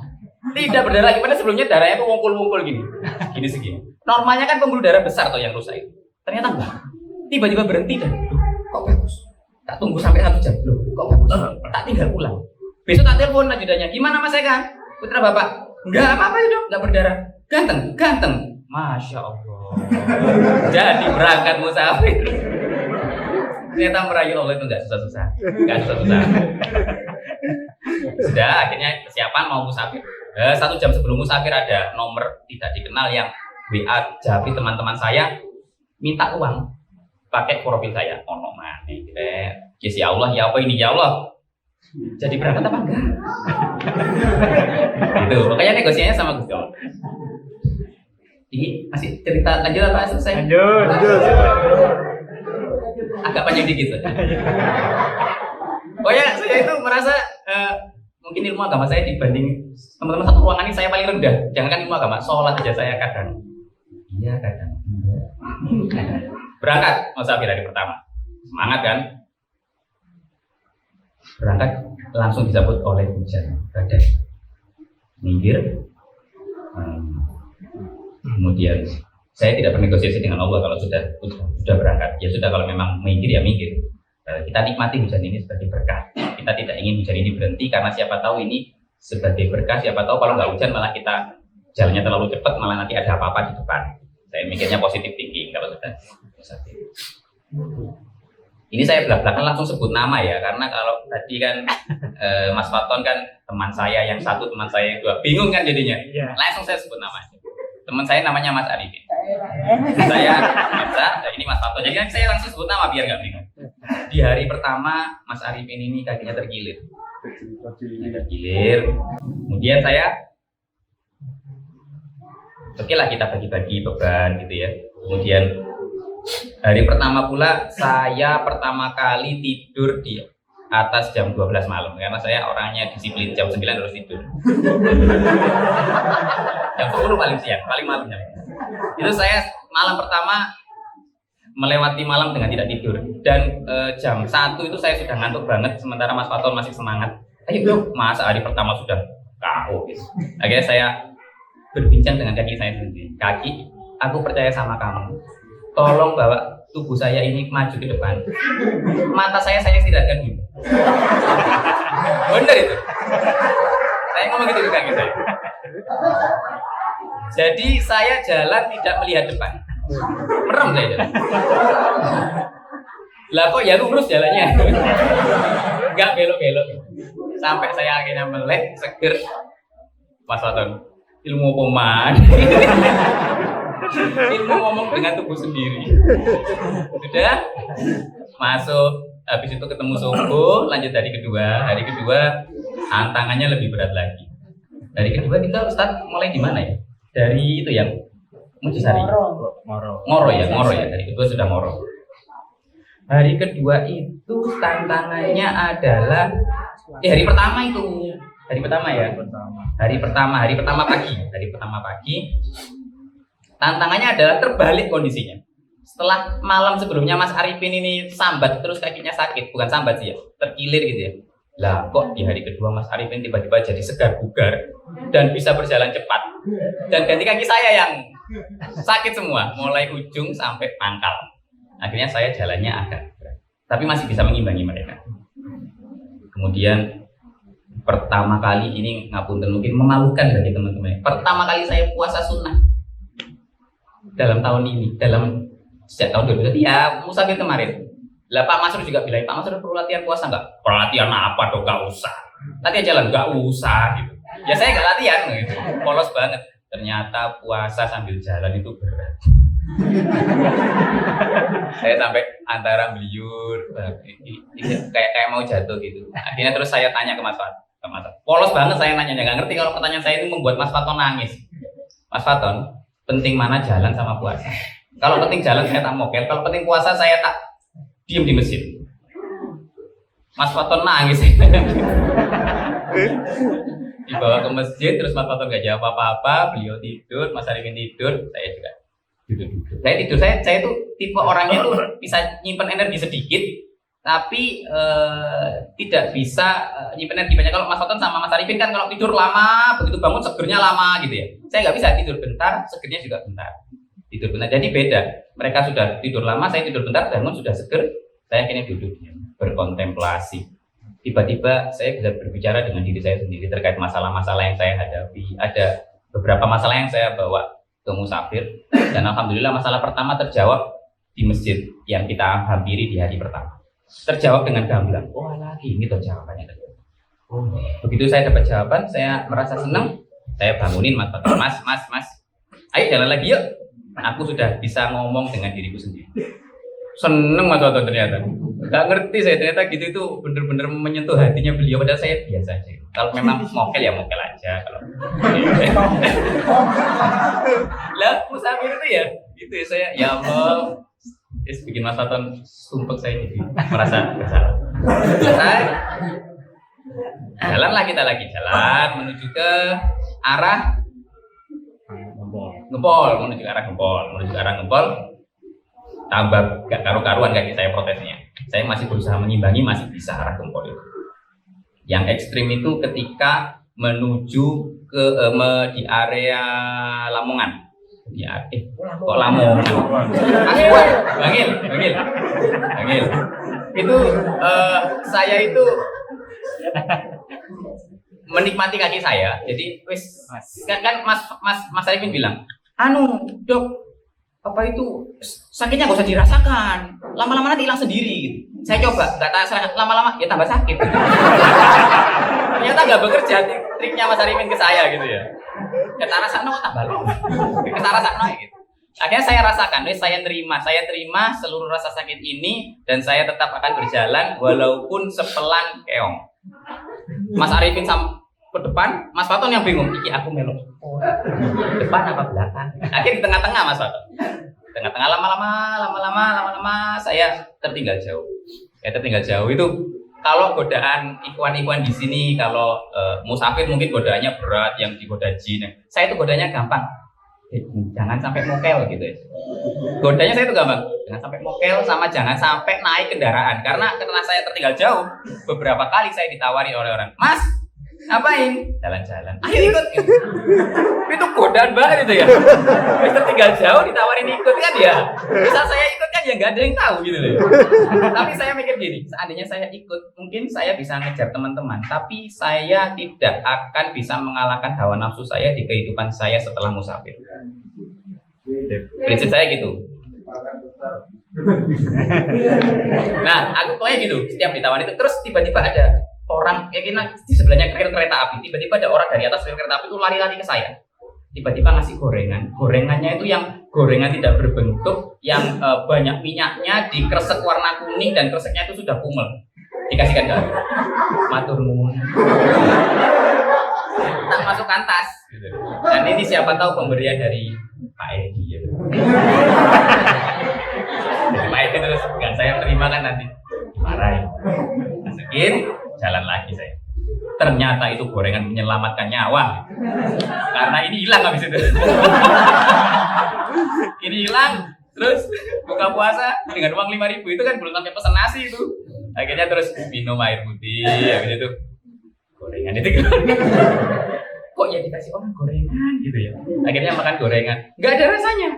tidak berdarah lagi. Padahal sebelumnya darahnya tuh wungkul-wungkul gini segini. Normalnya kan pembuluh darah besar tuh yang rusak itu, ternyata enggak, tiba-tiba berhenti dan kok bagus. Tak tunggu sampai 1 jam, loh kok bagus, tak tinggal pulang. Besok tak telepon ajudannya, gimana Mas Eka, putra bapak? Enggak apa-apa ya dok, nggak berdarah, ganteng, masya Allah. Jadi berangkat musafir. Ternyata merayu Allah itu nggak susah-susah. Sudah akhirnya persiapan mau musafir. 1 jam sebelum musafir ada nomor tidak dikenal yang WA Jabi teman-teman saya minta uang pakai profil saya. Ono mana? Ya Allah, ya apa ini ya Allah? Jadi berangkat apa enggak? Itu makanya negosiasinya sama Gus Jon. Ini masih cerita lanjut apa selesai? Lanjut. Agak panjang dikit saja. Pokoknya saya itu merasa mungkin ilmu agama saya dibanding teman-teman satu ruangan ini saya paling rendah. Jangankan ilmu agama, sholat aja saya kadang. Iya kadang. Berangkat musafir hari pertama, semangat kan? Berangkat langsung disambut oleh hujan badai. Minggir. Kemudian saya tidak bernegosiasi dengan Allah kalau sudah berangkat. Ya sudah, kalau memang minggir ya minggir. Kita nikmati hujan ini sebagai berkah. Kita tidak ingin hujan ini berhenti karena siapa tahu ini sebagai berkah. Siapa tahu kalau nggak hujan malah kita jalannya terlalu cepat, malah nanti ada apa-apa di depan. Saya mikirnya positif thinking kalau sudah. Ini saya belak-belakan langsung sebut nama ya, karena kalau tadi kan Mas Faton kan teman saya yang satu, teman saya yang dua, bingung kan jadinya. Langsung saya sebut namanya. Teman saya namanya Mas Arifin. Saya Hamzah, ini Mas Faton. Jadi kan saya langsung sebut nama biar nggak bingung. Di hari pertama Mas Arifin ini kakinya tergilir. Kemudian saya, oke lah kita bagi-bagi beban gitu ya. Kemudian hari pertama pula saya pertama kali tidur di atas jam 12 malam karena saya orangnya disiplin, jam 9 harus tidur. Jam 10 paling siang, paling malamnya. Itu saya malam pertama melewati malam dengan tidak tidur, dan jam 1 itu saya sudah ngantuk banget sementara Mas Faton masih semangat. Ayo bro, masa hari pertama sudah KO gitu. Akhirnya saya berbincang dengan kaki saya sendiri. Kaki, aku percaya sama kamu. Tolong bawa tubuh saya ini maju ke depan. Mata saya istirahatkan dulu. Bener itu. Saya ngomong gitu ke kaki saya. Jadi saya jalan tidak melihat depan. Merem saya jalan. Lah kok ya lurus jalannya. Enggak belok-belok. Sampai saya akhirnya melek, seger. Mas Faton, ilmu poman. Ilmu ngomong dengan tubuh sendiri. Sudah masuk, habis itu ketemu subuh, lanjut hari kedua. Hari kedua tantangannya lebih berat lagi. Hari kedua kita Ustaz mulai di mana ya? Dari itu yang Mujisari. Ngoro ya. Hari kedua sudah Ngoro. Hari kedua itu tantangannya adalah hari pertama itu. Hari pertama ya. Hari pertama pagi. Tantangannya adalah terbalik kondisinya. Setelah malam sebelumnya Mas Arifin ini sambat terus kakinya sakit, bukan sambat sih ya, terkilir gitu ya. Lah kok di hari kedua Mas Arifin tiba-tiba jadi segar bugar dan bisa berjalan cepat. Dan ganti kaki saya yang sakit semua, mulai ujung sampai pangkal. Akhirnya saya jalannya agak berat, tapi masih bisa mengimbangi mereka. Kemudian pertama kali ini ngapunten mungkin memalukan bagi teman-teman. Pertama kali saya puasa sunnah. dalam tahun ini, sejak tahun 2000 ya musafir kemarin. Lah Pak Masrur juga bilang, Pak Masrur perlu latihan puasa nggak? Latihan apa dong? Nggak usah. Latihan jalan nggak usah gitu. Ya saya nggak latihan gitu, polos banget. Ternyata puasa sambil jalan itu berat. Saya sampai antara beliur, kayak mau jatuh gitu. Akhirnya terus saya tanya ke Mas Faton. Polos banget saya nanya, nggak ngerti kalau pertanyaan saya itu membuat Mas Faton nangis. Mas Faton, penting mana jalan sama puasa? Kalau penting jalan saya tak mokel, kalau penting puasa saya tak diem di masjid. Mas Faton nangis. Dibawa ke masjid, terus Mas Faton gak jawab apa-apa, beliau tidur, Mas Arifin tidur, saya juga duduk. Saya tidur, saya tuh tipe orangnya tuh bisa nyimpen energi sedikit, tapi tidak bisa nyimpen energi banyak. Kalau Mas Faton sama Mas Arifin kan kalau tidur lama, begitu bangun segernya lama gitu ya. Saya nggak bisa tidur bentar, segernya juga bentar. Tidur bentar, jadi beda. Mereka sudah tidur lama, saya tidur bentar, bangun sudah seger, saya akhirnya duduk berkontemplasi. Tiba-tiba saya bisa berbicara dengan diri saya sendiri terkait masalah-masalah yang saya hadapi. Ada beberapa masalah yang saya bawa ke musafir, dan alhamdulillah masalah pertama terjawab di masjid yang kita hampiri di hari pertama. Terjawab dengan gamblang. Oh lagi ini tuh jawabannya. Oh, begitu saya dapat jawaban, saya merasa senang. Saya bangunin Mas, ayo jalan lagi yuk. Aku sudah bisa ngomong dengan diriku sendiri. Seneng Mas Toto ternyata. Gak ngerti saya ternyata gitu itu bener-bener menyentuh hatinya beliau. Padahal saya biasa aja. Kalau memang mokel ya mokel aja. Kalau lah musafir itu ya, gitu ya saya. Ya Allah, bikin Mas Toto sumpah saya jadi merasa bersalah. Selesai. Jalanlah kita lagi jalan menuju ke arah Ngempol, menuju ke arah Ngempol. Tambah gak karu-karuan kaki saya protesnya. Saya masih berusaha mengimbangi, masih bisa arah Gempol itu. Yang ekstrim itu ketika menuju ke di area Lamongan. Ya, kok Lamongan? Asuhan, Bangil. Itu saya itu menikmati kaki saya. Jadi wis kan Mas Arifin bilang, Dok, apa itu sakitnya gak usah dirasakan, lama-lama nanti hilang sendiri gitu. Saya coba, lama-lama ya tambah sakit. Ternyata gak bekerja triknya Mas Arifin ke saya gitu ya. Ketara sakno tambah lama. Ketara sakno gitu. Akhirnya saya rasakan, saya terima seluruh rasa sakit ini dan saya tetap akan berjalan walaupun sepelan keong. Mas Arifin ke depan, Mas Faton yang bingung, iki aku melok depan apa belakang? Akhirnya di tengah-tengah Mas Faton. Tengah-tengah lama-lama saya tertinggal jauh. Itu kalau godaan ikhwan-ikhwan di sini, kalau musafir mungkin godaannya berat, yang digoda jin. Saya itu godanya gampang. Jangan sampai mokel gitu ya. Godanya saya itu gampang. Jangan sampai mokel sama jangan sampai naik kendaraan. Karena saya tertinggal jauh, beberapa kali saya ditawari oleh orang, Mas, ngapain? Jalan-jalan. Ayo ikut. Itu godaan banget itu ya. Tertinggal jauh ditawarin ikut kan ya. Misal saya ikut kan ya nggak ada yang tahu gitu loh. Tapi saya mikir gini, seandainya saya ikut, mungkin saya bisa ngejar teman-teman. Tapi saya tidak akan bisa mengalahkan hawa nafsu saya di kehidupan saya setelah musafir. Prinsip saya gitu. Nah, aku pokoknya gitu. Setiap ditawarin itu, terus tiba-tiba ada orang, ya kira di sebelahnya kereta api, tiba-tiba ada orang dari atas kereta api itu lari-lari ke saya. Tiba-tiba ngasih gorengannya itu yang gorengan tidak berbentuk, yang banyak minyaknya, dikresek warna kuning dan kreseknya itu sudah kumel. Dikasihkan ke aku. Matur nuwun. Tak masukkan tas. Dan ini siapa tahu pemberian dari Pak Edi. Gitu. Jadi Pak Edi terus nggak saya terima kan nanti marahin. Masukin, jalan lagi saya. Ternyata itu gorengan menyelamatkan nyawa. Karena ini hilang habis itu. Ini hilang, terus buka puasa dengan uang 5.000 itu kan belum sampai pesan nasi itu. Akhirnya terus minum air putih, habis itu gorengan itu. Kok ya dikasih orang gorengan gitu ya? Akhirnya makan gorengan, nggak ada rasanya.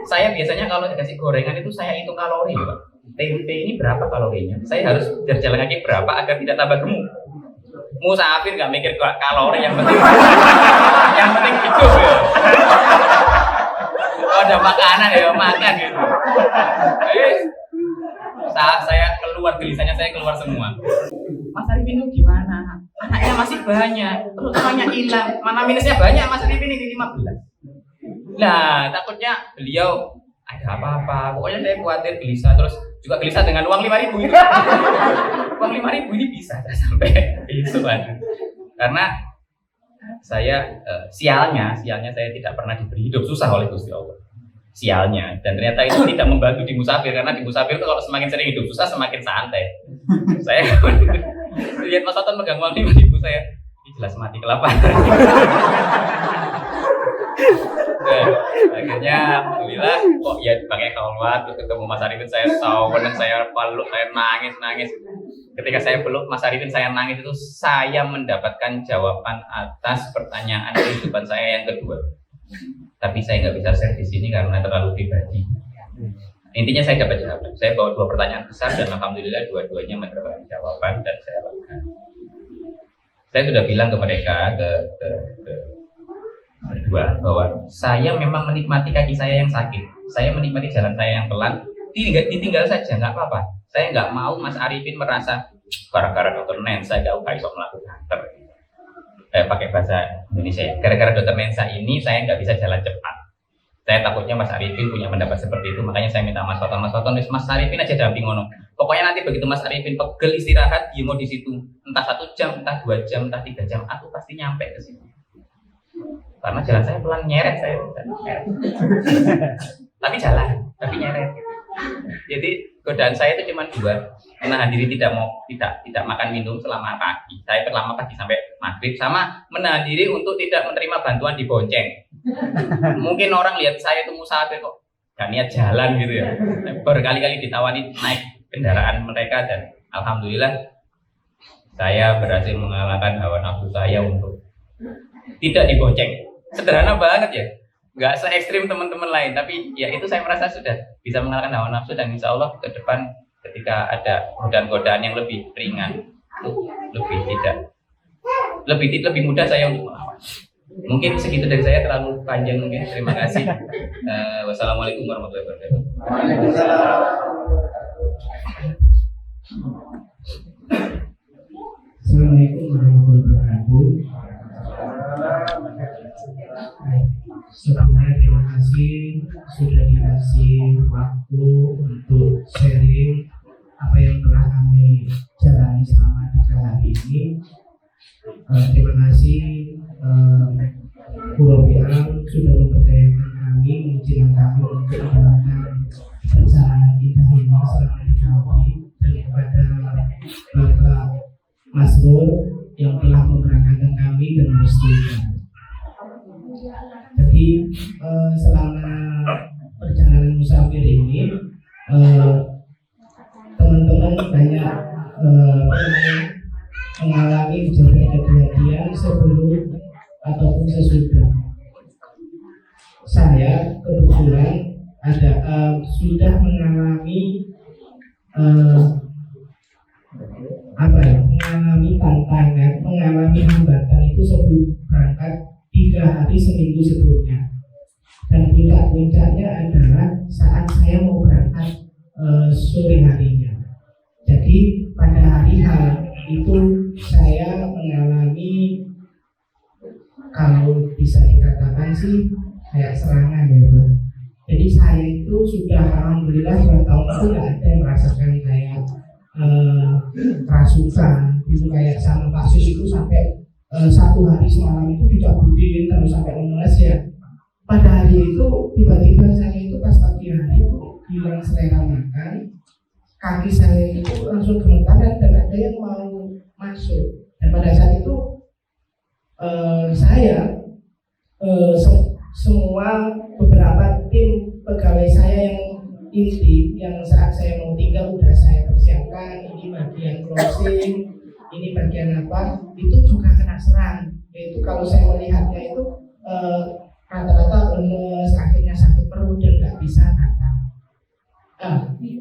Saya biasanya kalau dikasih gorengan itu saya hitung kalori, Pak. Tempe ini berapa kalorinya? Saya harus berjalan kaki berapa agar tidak tambah gemuk. Musafir nggak mikir kalori, yang penting hidup ya. kalau ada makanan ya makan gitu. Saat saya keluar gelisahnya saya keluar semua. Mas Arifin itu gimana? Anaknya masih banyak, terus temannya hilang. Mana minusnya banyak Mas Arifin ini 15. Nah, takutnya beliau ada apa-apa. Pokoknya saya khawatir gelisah, terus juga gelisah dengan uang 5.000 ini. Uang 5.000 ini bisa sampai itu kan. Karena saya sialnya saya tidak pernah diberi hidup susah oleh Gusti Allah. Sialnya, dan ternyata itu tidak membantu di musafir, karena di musafir itu kalau semakin sering hidup susah semakin santai. Saya lihat Mas Oton megang uang 5.000 saya ini jelas mati kelaparan. Akhirnya alhamdulillah kok ya pakai khalwat terus ketemu Mas Arifin, saya sawan, saya peluk, saya nangis. Ketika saya peluk Mas Arifin saya nangis, itu saya mendapatkan jawaban atas pertanyaan kehidupan saya yang kedua. Tapi saya nggak bisa share di sini karena terlalu pribadi. Intinya saya dapat jawaban. Saya bawa 2 pertanyaan besar dan alhamdulillah dua-duanya mendapatkan jawaban dan saya lakukan. Saya sudah bilang ke mereka berdua bahwa saya memang menikmati kaki saya yang sakit. Saya menikmati jalan saya yang pelan. Ditinggal saja nggak apa-apa. Saya nggak mau Mas Arifin merasa gara-gara dokter Nensa jauh bisa melakukan pakai bahasa Indonesia ya. Gara-gara dokter Nensa ini saya nggak bisa jalan cepat. Saya takutnya Mas Arifin punya pendapat seperti itu, makanya saya minta Mas Oton, Mas Arifin aja damping ngono. Pokoknya nanti begitu Mas Arifin pegel istirahat, dia mau di situ entah 1 jam, entah 2 jam, entah 3 jam, aku pasti nyampe ke situ. Karena jalan saya pelan, nyeret saya. Tapi jalan, tapi nyeret. Jadi godaan saya itu cuma 2. Menahan diri tidak makan minum selama pagi. Saya selama pagi sampai maghrib, sama menahan diri untuk tidak menerima bantuan di bonceng. Mungkin orang lihat saya itu musafir kok gak niat jalan gitu ya. Berkali-kali ditawari naik kendaraan mereka dan alhamdulillah saya berhasil mengalahkan hawa nafsu saya untuk tidak dibonceng. Sederhana banget ya. Nggak se-ekstrim teman-teman lain, tapi ya itu saya merasa sudah bisa mengalahkan hawa nafsu dan insya Allah ke depan ketika ada godaan-godaan yang lebih ringan itu lebih mudah saya untuk melawan. Mungkin segitu dari saya, terlalu panjang mungkin. Terima kasih. Wassalamualaikum warahmatullahi wabarakatuh. Assalamualaikum warahmatullahi wabarakatuh. Sebelumnya terima kasih sudah dikasih waktu untuk sharing apa yang telah kami jalani selama 3 hari ini. Terima kasih Guru Biang sudah mempercayakan kami, mengizinkan kami untuk menjalankan perjalanan kita ini selama 3 hari, dan kepada Bapak Masrur yang telah memberangkatkan kami dan merestuikan. Jadi selama perjalanan musafir ini teman-teman banyak mengalami kejadian sebelum ataupun sesudah. Saya kebetulan sudah mengalami mengalami tantangan, mengalami hambatan itu sebelum berangkat 3 hari seminggu sebelumnya. Dan puncaknya adalah saat saya mau berangkat sore harinya. Jadi pada hari H itu saya mengalami, kalau bisa dikatakan sih kayak serangan ya Pak. Jadi saya itu sudah alhamdulillah 2 tahun itu tidak ada yang merasakan kayak rasukan itu, kayak sama kasus itu sampai 1 hari semalam itu dicabutin terus sampai lemes ya. Pada hari itu tiba-tiba saya itu pas pagi hari itu hilang selera makan, kaki saya itu langsung gemetaran dan ada yang mau masuk. Dan pada saat itu saya semua beberapa tim pegawai saya yang inti yang saat saya mau tinggal udah saya persiapkan, ini bagian closing, ini bagian apa, itu juga kena serang. Itu kalau saya melihatnya itu rata-rata lemes, akhirnya sakit perut dan nggak bisa datang.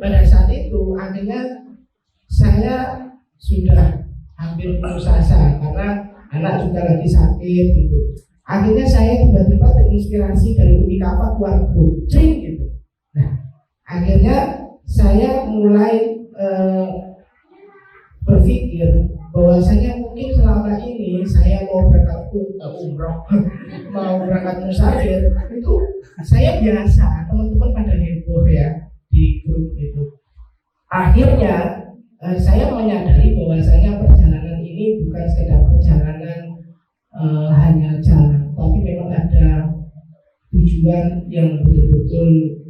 Pada saat itu akhirnya saya sudah hampir putus asa karena anak juga lagi sakit gitu. Akhirnya saya tiba-tiba terinspirasi dari Umi Kapak keluar grup gitu. Nah, akhirnya saya mulai berpikir bahwasanya mungkin selama ini saya mau berangkat umroh, mau berangkat musafir, itu saya biasa, teman-teman pada heboh ya di grup itu. Akhirnya saya menyadari bahwasanya perjalanan ini bukan sekedar perjalanan hanya jalan, tapi memang ada tujuan yang betul-betul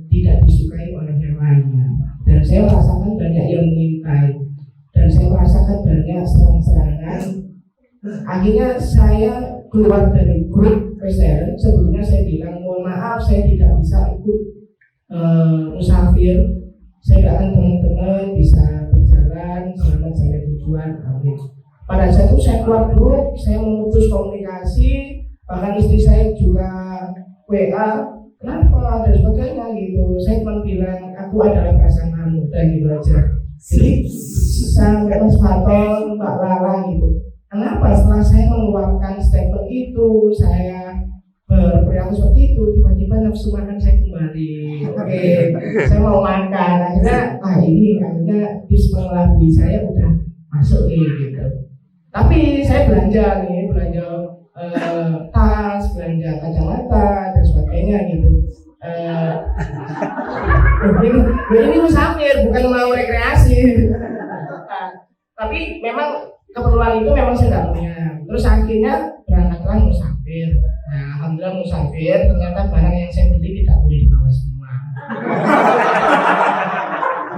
tidak disukai oleh yang lainnya. Dan saya merasakan banyak yang mengintai, dan saya merasakan banyak serang-serangan. Akhirnya saya keluar dari grup PSR. Sebelumnya saya bilang mohon maaf saya tidak bisa ikut musafir. Saya doakan teman-teman bisa berjalan selamat sampai tujuan. Amin. Pada saat itu saya keluar grup, saya memutus komunikasi, bahkan istri saya juga WA, kenapa dan sebagainya gitu. Saya cuma bilang aku adalah perasaan kamu dan gitu aja. Jadi sampai Mas Faton, Mbak Lala gitu. Kenapa setelah saya mengeluarkan statement itu, saya berperilaku seperti itu, tiba-tiba nafsu makan saya kembali. Oke, saya mau makan. Akhirnya, akhirnya bismillah saya udah masuk gitu. Tapi saya belanja tas, belanja kacamata dan sebagainya gitu. Ini musafir, bukan mau rekreasi. Tapi memang keperluan itu memang saya nggak punya. Terus akhirnya berangkatlah musafir. Nah, alhamdulillah musafir. Ternyata barang yang saya beli tidak boleh dibawa semua.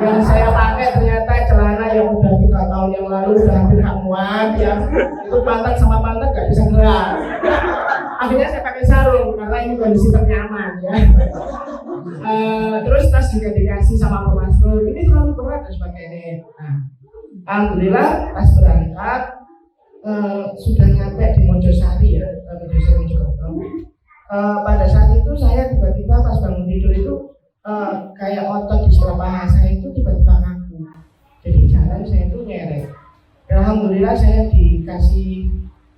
Yang saya pakai ternyata celana yang udah 3 tahun yang lalu udah hampir muat ya. Itu pantat sama pantat nggak bisa gerak. Akhirnya saya pakai sarung karena ini kondisi ternyaman ya. Terus tas juga dikasih sama Pak Masrul. Ini terlalu berat dan sebagainya. Nah, alhamdulillah pas berangkat sudah nyampe di Mojosari ya, Mojokerto. Pada saat itu saya tiba-tiba pas bangun tidur itu kayak otot di sebelah paha saya itu tiba-tiba kaku. Jadi jalan saya itu nyerek. Alhamdulillah saya dikasih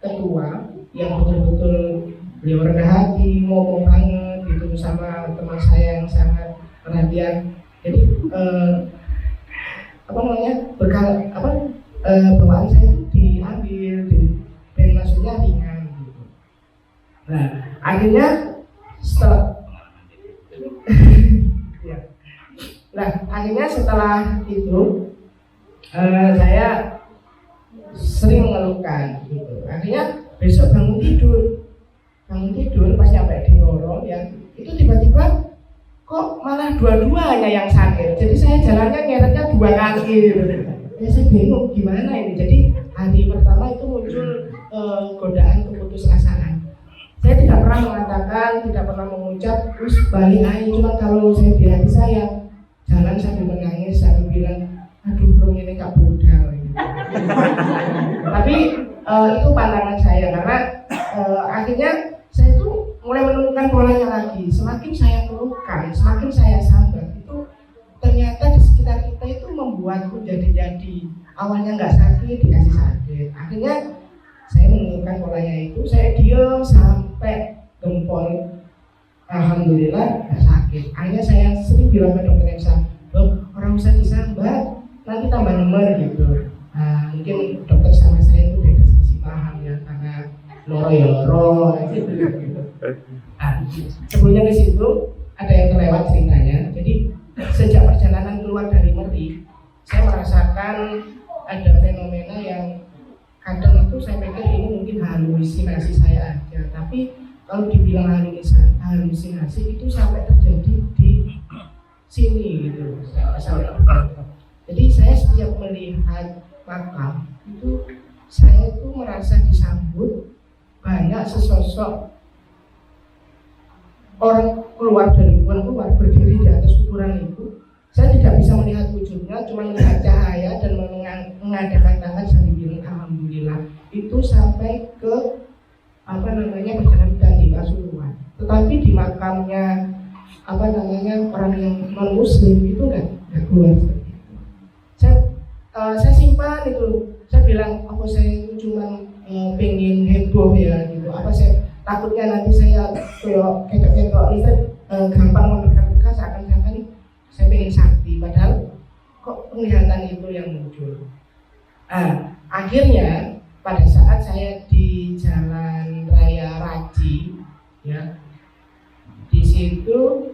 ketua yang betul-betul beliau rendah hati, ngomong banget gitu sama teman saya yang sangat perhatian. Jadi bawaan saya diambil, dan maksudnya ringan gitu. Nah, akhirnya setelah itu saya sering mengeluhkan gitu. Akhirnya besok bangun tidur pas nyampe di lorong ya, itu tiba-tiba kok malah dua-duanya yang sakit. Jadi saya jalannya nyeretnya 2 kaki gitu. Ya saya bingung gimana ini. Jadi hari pertama itu muncul godaan keputusasaan. Saya tidak pernah mengatakan, tidak pernah mengucap terus balik aja. Cuma kalau saya di hati saya jalan sambil menangis, sambil bilang aduh bro ini gak budal gitu. Tapi itu pandangan saya karena akhirnya saya tuh mulai menemukan polanya lagi. Semakin saya keluhkan, semakin saya sabar, itu ternyata di sekitar kita itu membuatku jadi awalnya nggak sakit dikasih sakit. Akhirnya saya menemukan polanya itu, saya diam sampai gempol. Alhamdulillah nggak sakit. Akhirnya saya sering bilang ke dokter Elsa, dok orang usah disambat, nanti tambah nemer gitu. Nah, mungkin dokter sama saya itu beda sisi paham ya, karena loro gitu. Nah, sebelumnya di situ ada yang terlewat ceritanya. Jadi sejak perjalanan keluar dari Meri, saya merasakan ada fenomena yang kadang itu saya pikir ini mungkin halusinasi saya aja. Tapi kalau dibilang halusinasi itu sampai terjadi di sini gitu. Jadi saya setiap melihat makam itu saya itu merasa disambut banyak sesosok orang keluar berdiri di atas kuburan itu. Saya tidak bisa melihat wujudnya, cuma melihat cahaya dan mengadakan tangan sambil bilang alhamdulillah. Itu sampai ke perjalanan di Pasuruan. Tetapi di makamnya orang yang non muslim itu nggak keluar seperti itu. Saya simpan itu. Saya bilang apa saya itu cuma pengen heboh ya gitu. takutnya nanti saya ketok listrik gampang memberikan tugas, seakan-akan saya pengen sakti, padahal kok penglihatan itu yang muncul. Akhirnya pada saat saya di Jalan Raya Raji, ya, di situ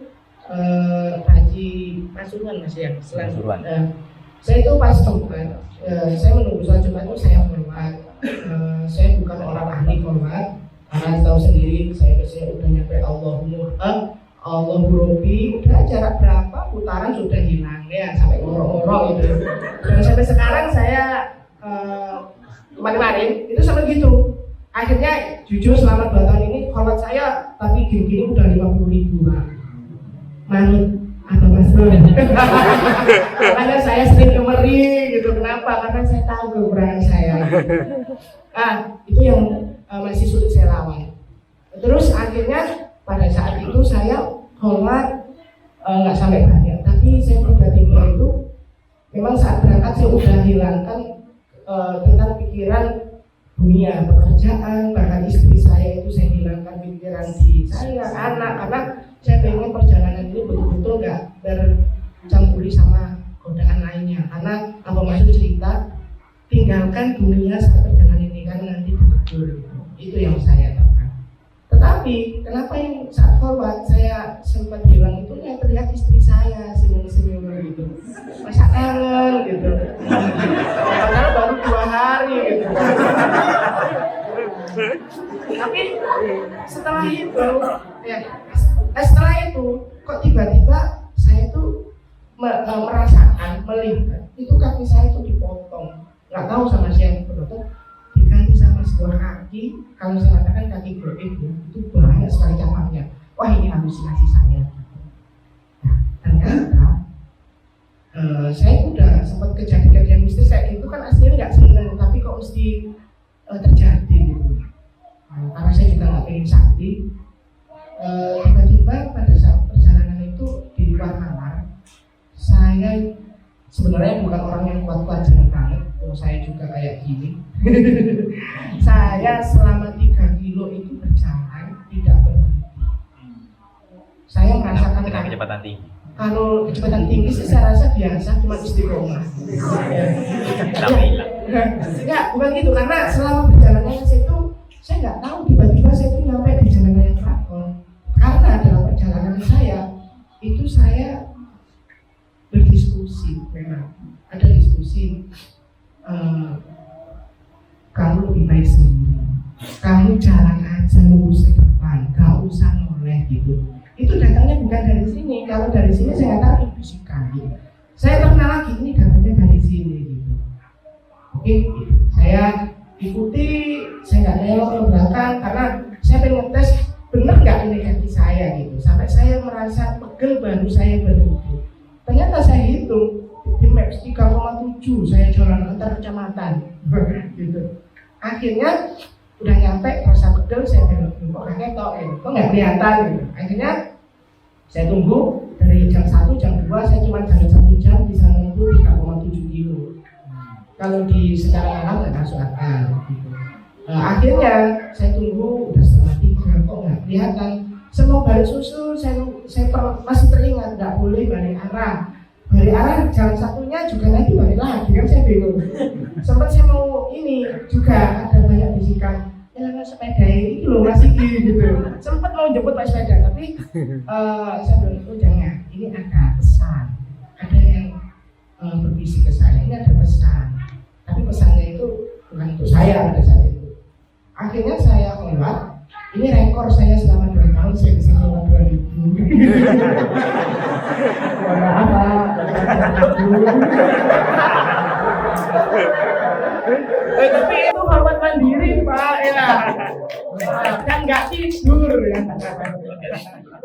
Raji Pasuruan Mas ya, Pasuruan. saya itu pas Jumat, saya menunggu sholat Jumat itu saya hormat. Saya bukan orang ahli hormat, karena tahu sendiri saya udah nyampe Allahu Robbi, udah jarak berapa putaran sudah hilang ya, sampai ngorok-ngorok gitu. Dan sampai sekarang saya kemarin itu sampai gitu. Akhirnya jujur selama 2 tahun ini kolot saya tapi gini-gini udah 50.000 Pak. Manut atau Mas Nur. Karena saya sering kemeri gitu. Kenapa? Karena saya tahu kekurangan saya. Itu yang masih sulit saya lawan. Terus akhirnya pada saat itu saya hormat nggak sampai banyak, tapi saya pribadi itu memang saat berangkat saya udah hilangkan tentang pikiran dunia, pekerjaan, bahkan istri saya itu saya hilangkan pikiran di saya, anak, karena saya pengen perjalanan ini betul-betul nggak bercampuri sama godaan lainnya. Karena apa maksud cerita, tinggalkan dunia saat perjalanan ini kan nanti ditegur. Itu yang saya tekan. Tetapi kenapa yang saat forward saya sempat bilang itu yang terlihat istri saya senyum-senyum gitu, masa kangen gitu, padahal baru 2 hari gitu. Tapi setelah itu kok tiba-tiba saya tuh merasakan, melihat itu kaki saya tuh dipotong, nggak tahu sama siapa dokter, diganti sama sebuah kaki. Kalau saya katakan kaki goib itu banyak sekali cabangnya. Wah, ini halusinasi saya. Nah, ternyata saya udah sempat kejadian mistis kayak gitu kan, aslinya nggak seneng, tapi kok mesti terjadi gitu. Karena saya juga nggak pengen sakti. Tiba-tiba pada saat perjalanan itu di luar nalar, saya sebenarnya bukan orang yang kuat-kuat jalan banget. Saya juga kayak gini. Saya selama 3 kilo itu berjalan tidak berhenti. Saya merasakan dengan kecepatan tinggi. Kalau kecepatan tinggi sih saya rasa biasa, cuma istiqomah. Ya, bukan gitu, karena selama perjalanan saya itu saya nggak tahu tiba-tiba saya itu nyampe di Jalan Raya Kraton. Karena dalam perjalanan saya itu saya berdiskusi, memang ada diskusi. Kamu lebih baik sendiri, kamu jalan aja lurus ke depan, gak usah noleh gitu. Itu datangnya bukan dari sini. Kalau dari sini saya tahu itu sekali. Saya terkenal lagi ini datangnya dari sini gitu. Oke, saya ikuti, saya nggak nengok ke belakang karena saya pengen ngetes bener nggak ini kaki saya gitu. Sampai saya merasa pegel baru saya berhenti. Ternyata saya hitung di maps 3,7 saya jalan antar kecamatan gitu. Akhirnya udah nyampe rasa pegel, saya belok kok kakek tok kok nggak kelihatan gitu. Akhirnya saya tunggu dari jam 1 jam 2 saya cuma jalan 1 jam di sana itu 3,7 kilo. Kalau di secara alam nggak masuk akal gitu. Akhirnya saya tunggu udah setengah 3 kok nggak kelihatan. Semua balik susul saya masih teringat nggak boleh balik arah. Balik arah jalan satunya juga nanti balik lagi kan, saya bingung. Sempat saya mau ini juga ada banyak bisikan, sepeda ini loh masih gitu. Sempat mau jemput pakai sepeda tapi saya bilang itu jangan, ini ada pesan. Ada yang berbisik ke saya, ini ada pesan. Tapi pesannya itu bukan untuk saya pada saat itu. Akhirnya saya keluar. Ini rekor saya selama 2 tahun, saya bisa keluar 2.000. Apa? Tapi itu hormat mandiri Pak ya. Dan nggak tidur ya.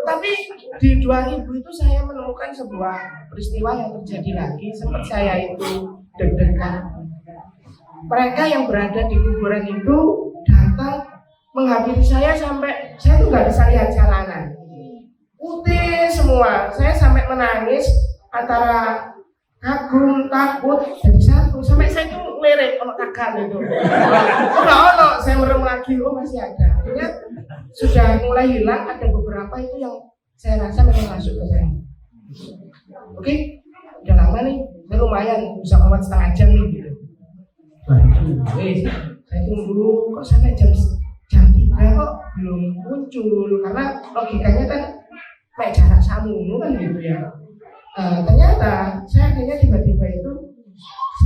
Tapi di 2000 itu saya menemukan sebuah peristiwa yang terjadi lagi. Sempat saya itu deg-degan. Mereka yang berada di kuburan itu datang menghampiri saya sampai saya tuh nggak bisa lihat jalanan. Putih semua. Saya sampai menangis antara kagum, takut, jadi satu. Sampai saya tuh lirik sama kakak gitu. Oh, saya merem lagi, oh masih ada. Akhirnya sudah mulai hilang, ada beberapa itu yang saya rasa memang masuk ke saya. Oke, udah lama nih, saya lumayan bisa lewat setengah jam nih gitu. Saya tunggu kok sampai jam 3 kok belum muncul, karena logikanya kan kayak jarak samu kan gitu ya. Ternyata saya akhirnya tiba-tiba itu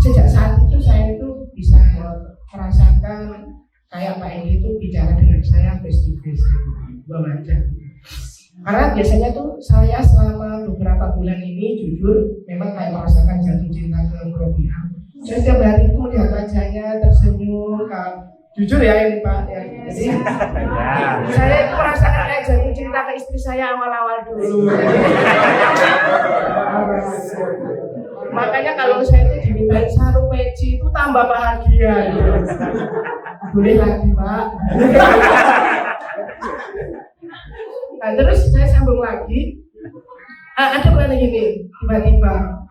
sejak saat itu saya itu bisa merasakan kayak Pak Edi itu bicara dengan saya face to face gitu, dua wajah. Karena biasanya tuh saya selama beberapa bulan ini jujur memang kayak merasakan jatuh cinta ke Robiah. Saya setiap hari itu melihat wajahnya tersenyum, jujur ya ini Pak ya. Jadi saya itu merasakan kayak jatuh cinta ke istri saya awal-awal dulu. Makanya kalau saya itu dimintain sarung peci itu tambah bahagia. Boleh lagi Pak. Nah, terus saya sambung lagi. Ada bukan gini, tiba-tiba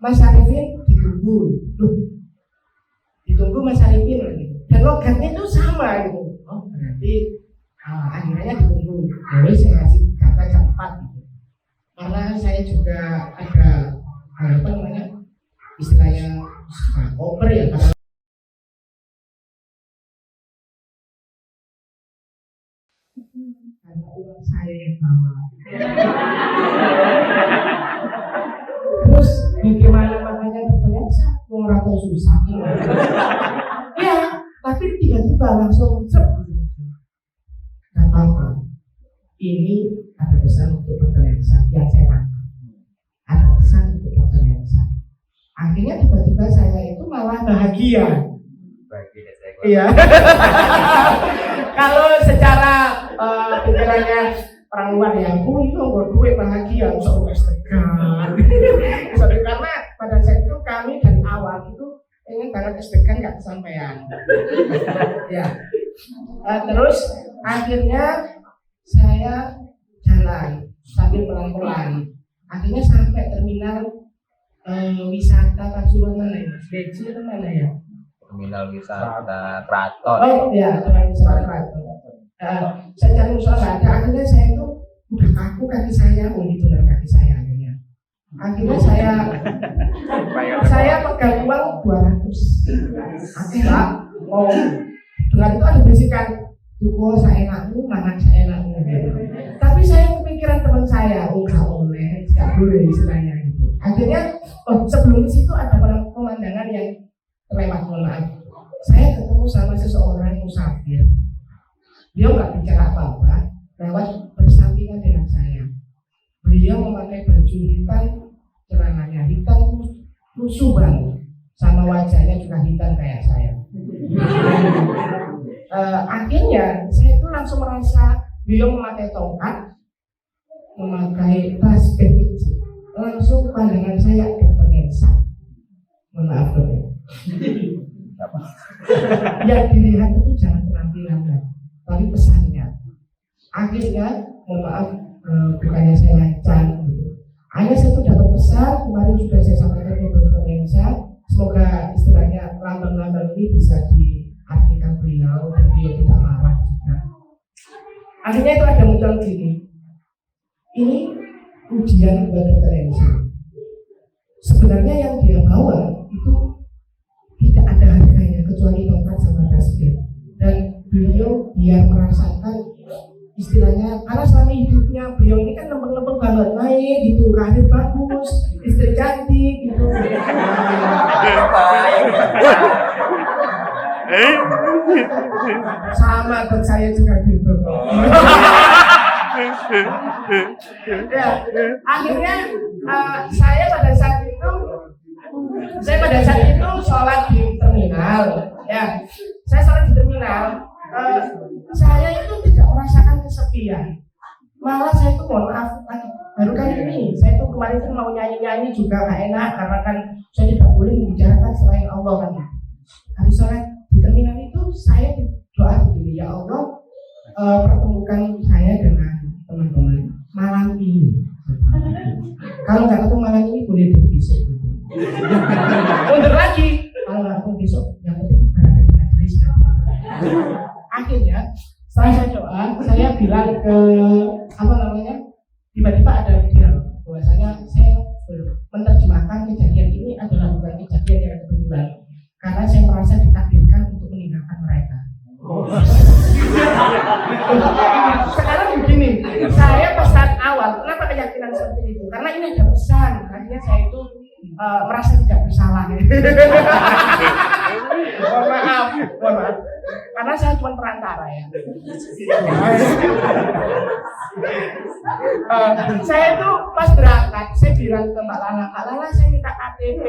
Mas Arifin ditunggu, ditunggu Mas Arifin lagi. Dan logatnya itu sama gitu. Oh berarti akhirnya ditunggu. Lalu saya kasih kata jam 4 gitu. Karena saya juga ada apa namanya istilahnya oper ya. Karena uang saya yang bawa. Terus bagaimana makanya ternyata mau rata susah. Ya, tapi tiba-tiba langsung cep. Gak apa-apa. Ini ada pesan untuk berkelensa yang saya tangkap. Ada pesan untuk berkelensa. Akhirnya tiba-tiba saya itu malah bahagia. Iya. Kalau secara pikirannya orang luar ya, itu nggak duit bahagia, usah estekan. Karena pada saat itu kami dari awal itu ingin banget estekan nggak kesampaian. Ya. Terus akhirnya saya jalan sambil pelan-pelan. Akhirnya sampai terminal wisata Pasuruan mana ya? Beci itu mana ya? Terminal wisata Keraton. Oh iya, terminal wisata Keraton. Saya cari usaha nggak ada. Akhirnya saya itu udah kaku kaki saya, ini benar kaki saya akhirnya. Akhirnya saya pegang uang 200. Akhirnya mau dengan itu ada bisikan, tuh saya enakmu, mana saya enakmu. Tapi saya kepikiran teman saya, nggak boleh, nggak boleh istilahnya gitu. Akhirnya sebelum situ ada pemandangan yang terlewat, mohon maaf. Saya ketemu sama seseorang musafir. Dia nggak bicara apa-apa, lewat bersampingan dengan saya. Beliau memakai baju hitam, celananya hitam, lusuh banget, sama wajahnya juga hitam kayak saya. Akhirnya saya itu langsung merasa beliau memakai tongkat, memakai tas kecil. Langsung pandangan saya berpengensa. Maaf yang dilihat itu jangan penampilannya, tapi pesannya. Akhirnya, mohon maaf, bukannya saya lancang. Akhirnya saya itu dapat pesan, kemarin sudah saya sampaikan ke pemirsa. Semoga istilahnya lambang-lambang ini bisa diartikan beliau dan beliau tidak marah juga. Akhirnya itu ada muncul gini. Ini ujian buat referensi. Sebenarnya yang dia bawa itu tidak ada harganya kecuali tongkat sama tasbih. Dan beliau biar merasakan istilahnya, karena selama hidupnya beliau ini kan lempeng-lempeng banget, naik gitu, karir bagus, istri cantik gitu. Sama buat saya juga gitu. Ya, akhirnya saya pada saat itu sholat di terminal. Ya, saya sholat di terminal. Saya itu tidak merasakan kesepian. Malah saya itu mohon maaf baru kali ini. Saya itu kemarin itu mau nyanyi juga gak enak karena kan saya tidak boleh membicarakan selain Allah kan. Habis sholat di terminal itu saya doa begini, ya Allah, pertemukan saya dengan teman-teman malam ini. Kalau nggak ketemu malam ini boleh deh besok. Mundur lagi. Kalau nggak ketemu besok, yang penting berada di majelis. Akhirnya setelah saya doa, saya bilang ke tiba-tiba ada video bahwasanya saya menerjemahkan kejadian ini adalah bukan kejadian yang kebetulan, karena saya merasa ditakdirkan untuk meninggalkan mereka. Sekarang begini, saya pesan awal, kenapa keyakinan seperti itu? Karena ini ada pesan, akhirnya saya itu merasa tidak bersalah. Mohon maaf, karena saya cuma perantara ya. Saya itu pas berangkat, saya bilang ke Mbak Lala, Kak Lala saya minta KTP,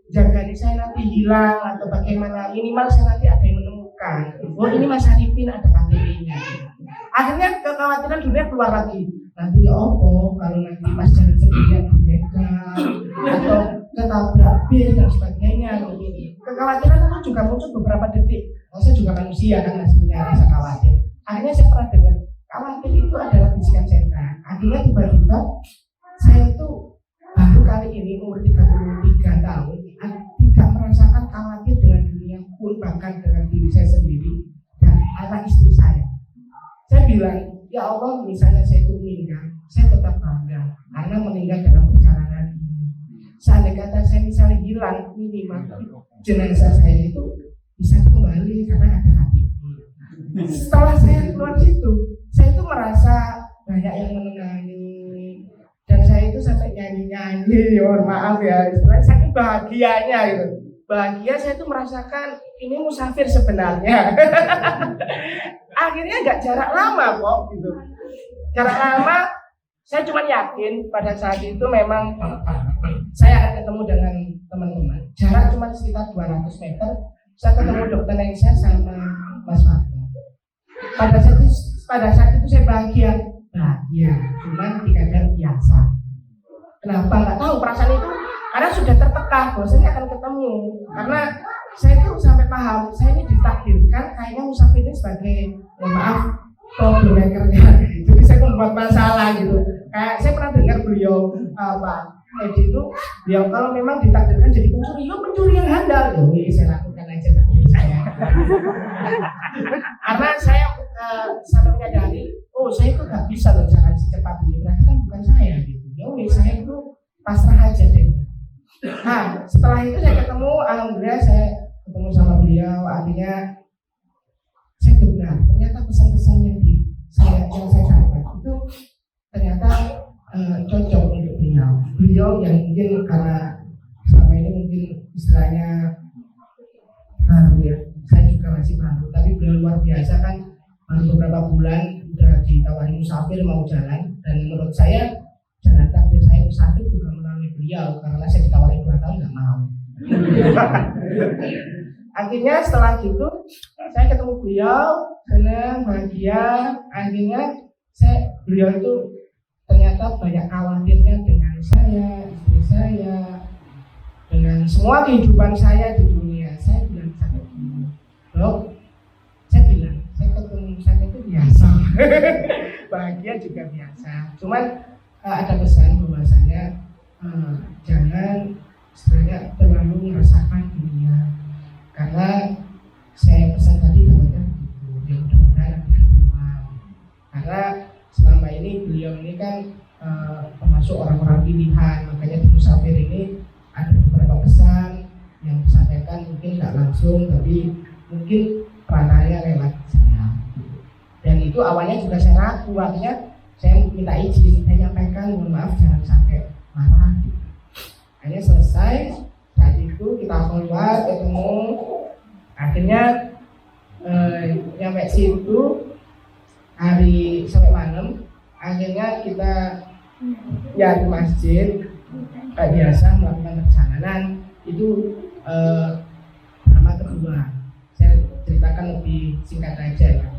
jaga saya nanti hilang atau bagaimana, minimal saya nanti ada yang menemukan. Oh ini Mas Arifin ada KTP-nya. Akhirnya kekhawatiran dunia keluar lagi. Nanti ya kalau nanti Mas jalan sendirian dibegal atau ketabrak bis dan sebagainya. Kekhawatiran itu juga muncul beberapa detik. Saya juga manusia kan masih punya rasa khawatir. Akhirnya saya pernah dengar khawatir itu adalah bisikan setan. Akhirnya tiba-tiba saya itu baru kali ini umur 33 tahun tidak merasakan khawatir dengan dunia pun, bahkan dengan diri saya sendiri dan anak istri saya. Saya bilang, ya Allah, misalnya saya itu meninggal, saya tetap bangga karena meninggal dalam perjalanan ini. Seandainya kata saya misalnya hilang, minimal jenazah saya itu bisa kembali karena ada hati. Setelah saya keluar situ, saya itu merasa banyak yang menenangi dan saya itu sampai nyanyi-nyanyi, mohon maaf ya, istilahnya saking bahagianya gitu. Bahagia saya itu merasakan ini musafir sebenarnya. Akhirnya nggak jarak lama kok gitu. Jarak lama, saya cuma yakin pada saat itu memang saya akan ketemu dengan teman-teman. Jarak cuma sekitar 200 meter. Saya ketemu Dokter Nengsa sama Mas Fatma. Pada saat itu saya bahagia, cuman di kadar biasa. Kenapa? Nggak tahu perasaan itu. Karena sudah terpekah bahwasanya akan ketemu. Karena saya itu sampai paham, saya ini ditakdirkan kayaknya musafir ini sebagai, mohon maaf, troublemaker-nya. Jadi saya membuat masalah gitu. Kayak saya pernah dengar beliau Pak Edi itu, beliau kalau memang ditakdirkan jadi pencuri, pencuri yang handal. Jadi saya lakukan aja takdir saya. Karena saya sampai menyadari, saya itu nggak bisa loh jalan secepat ini. Berarti kan bukan saya gitu. Saya itu pasrah aja deh. Nah, setelah itu saya ketemu, alhamdulillah saya ketemu sama beliau, artinya saya benar, ternyata pesan-pesan yang saya dapat itu ternyata cocok untuk beliau yang mungkin karena selama ini mungkin istilahnya baru ya, saya juga masih baru, tapi beliau luar biasa kan, baru beberapa bulan udah ditawari musafir mau jalan, dan menurut saya jalan takdir saya musafir juga melalui beliau, karena saya ditawari 2 tahun nggak mau. Akhirnya setelah itu saya ketemu beliau, senang, bahagia. Akhirnya beliau itu ternyata banyak khawatirnya dengan saya, istri saya, dengan semua kehidupan saya di dunia. Saya bilang sampai gini, Dok, saya bilang saya ketemu saya itu biasa, bahagia juga biasa. Cuman ada pesan bahwasanya jangan sebenarnya terlalu merasakan dunia, karena saya pesan tadi bahwa yang mudah-mudahan diterima, karena selama ini beliau ini kan termasuk orang-orang pilihan, makanya di musafir ini ada beberapa pesan yang disampaikan mungkin tidak langsung, tapi mungkin perananya lewat saya, dan itu awalnya juga saya ragu, artinya saya minta izin, saya nyampaikan, mohon maaf jangan sampai marah. Akhirnya selesai, saat itu kita keluar ketemu, akhirnya nyampe situ hari sampai malam, akhirnya kita ya di masjid kayak biasa melakukan perjalanan itu drama kedua. Saya ceritakan lebih singkat aja ya.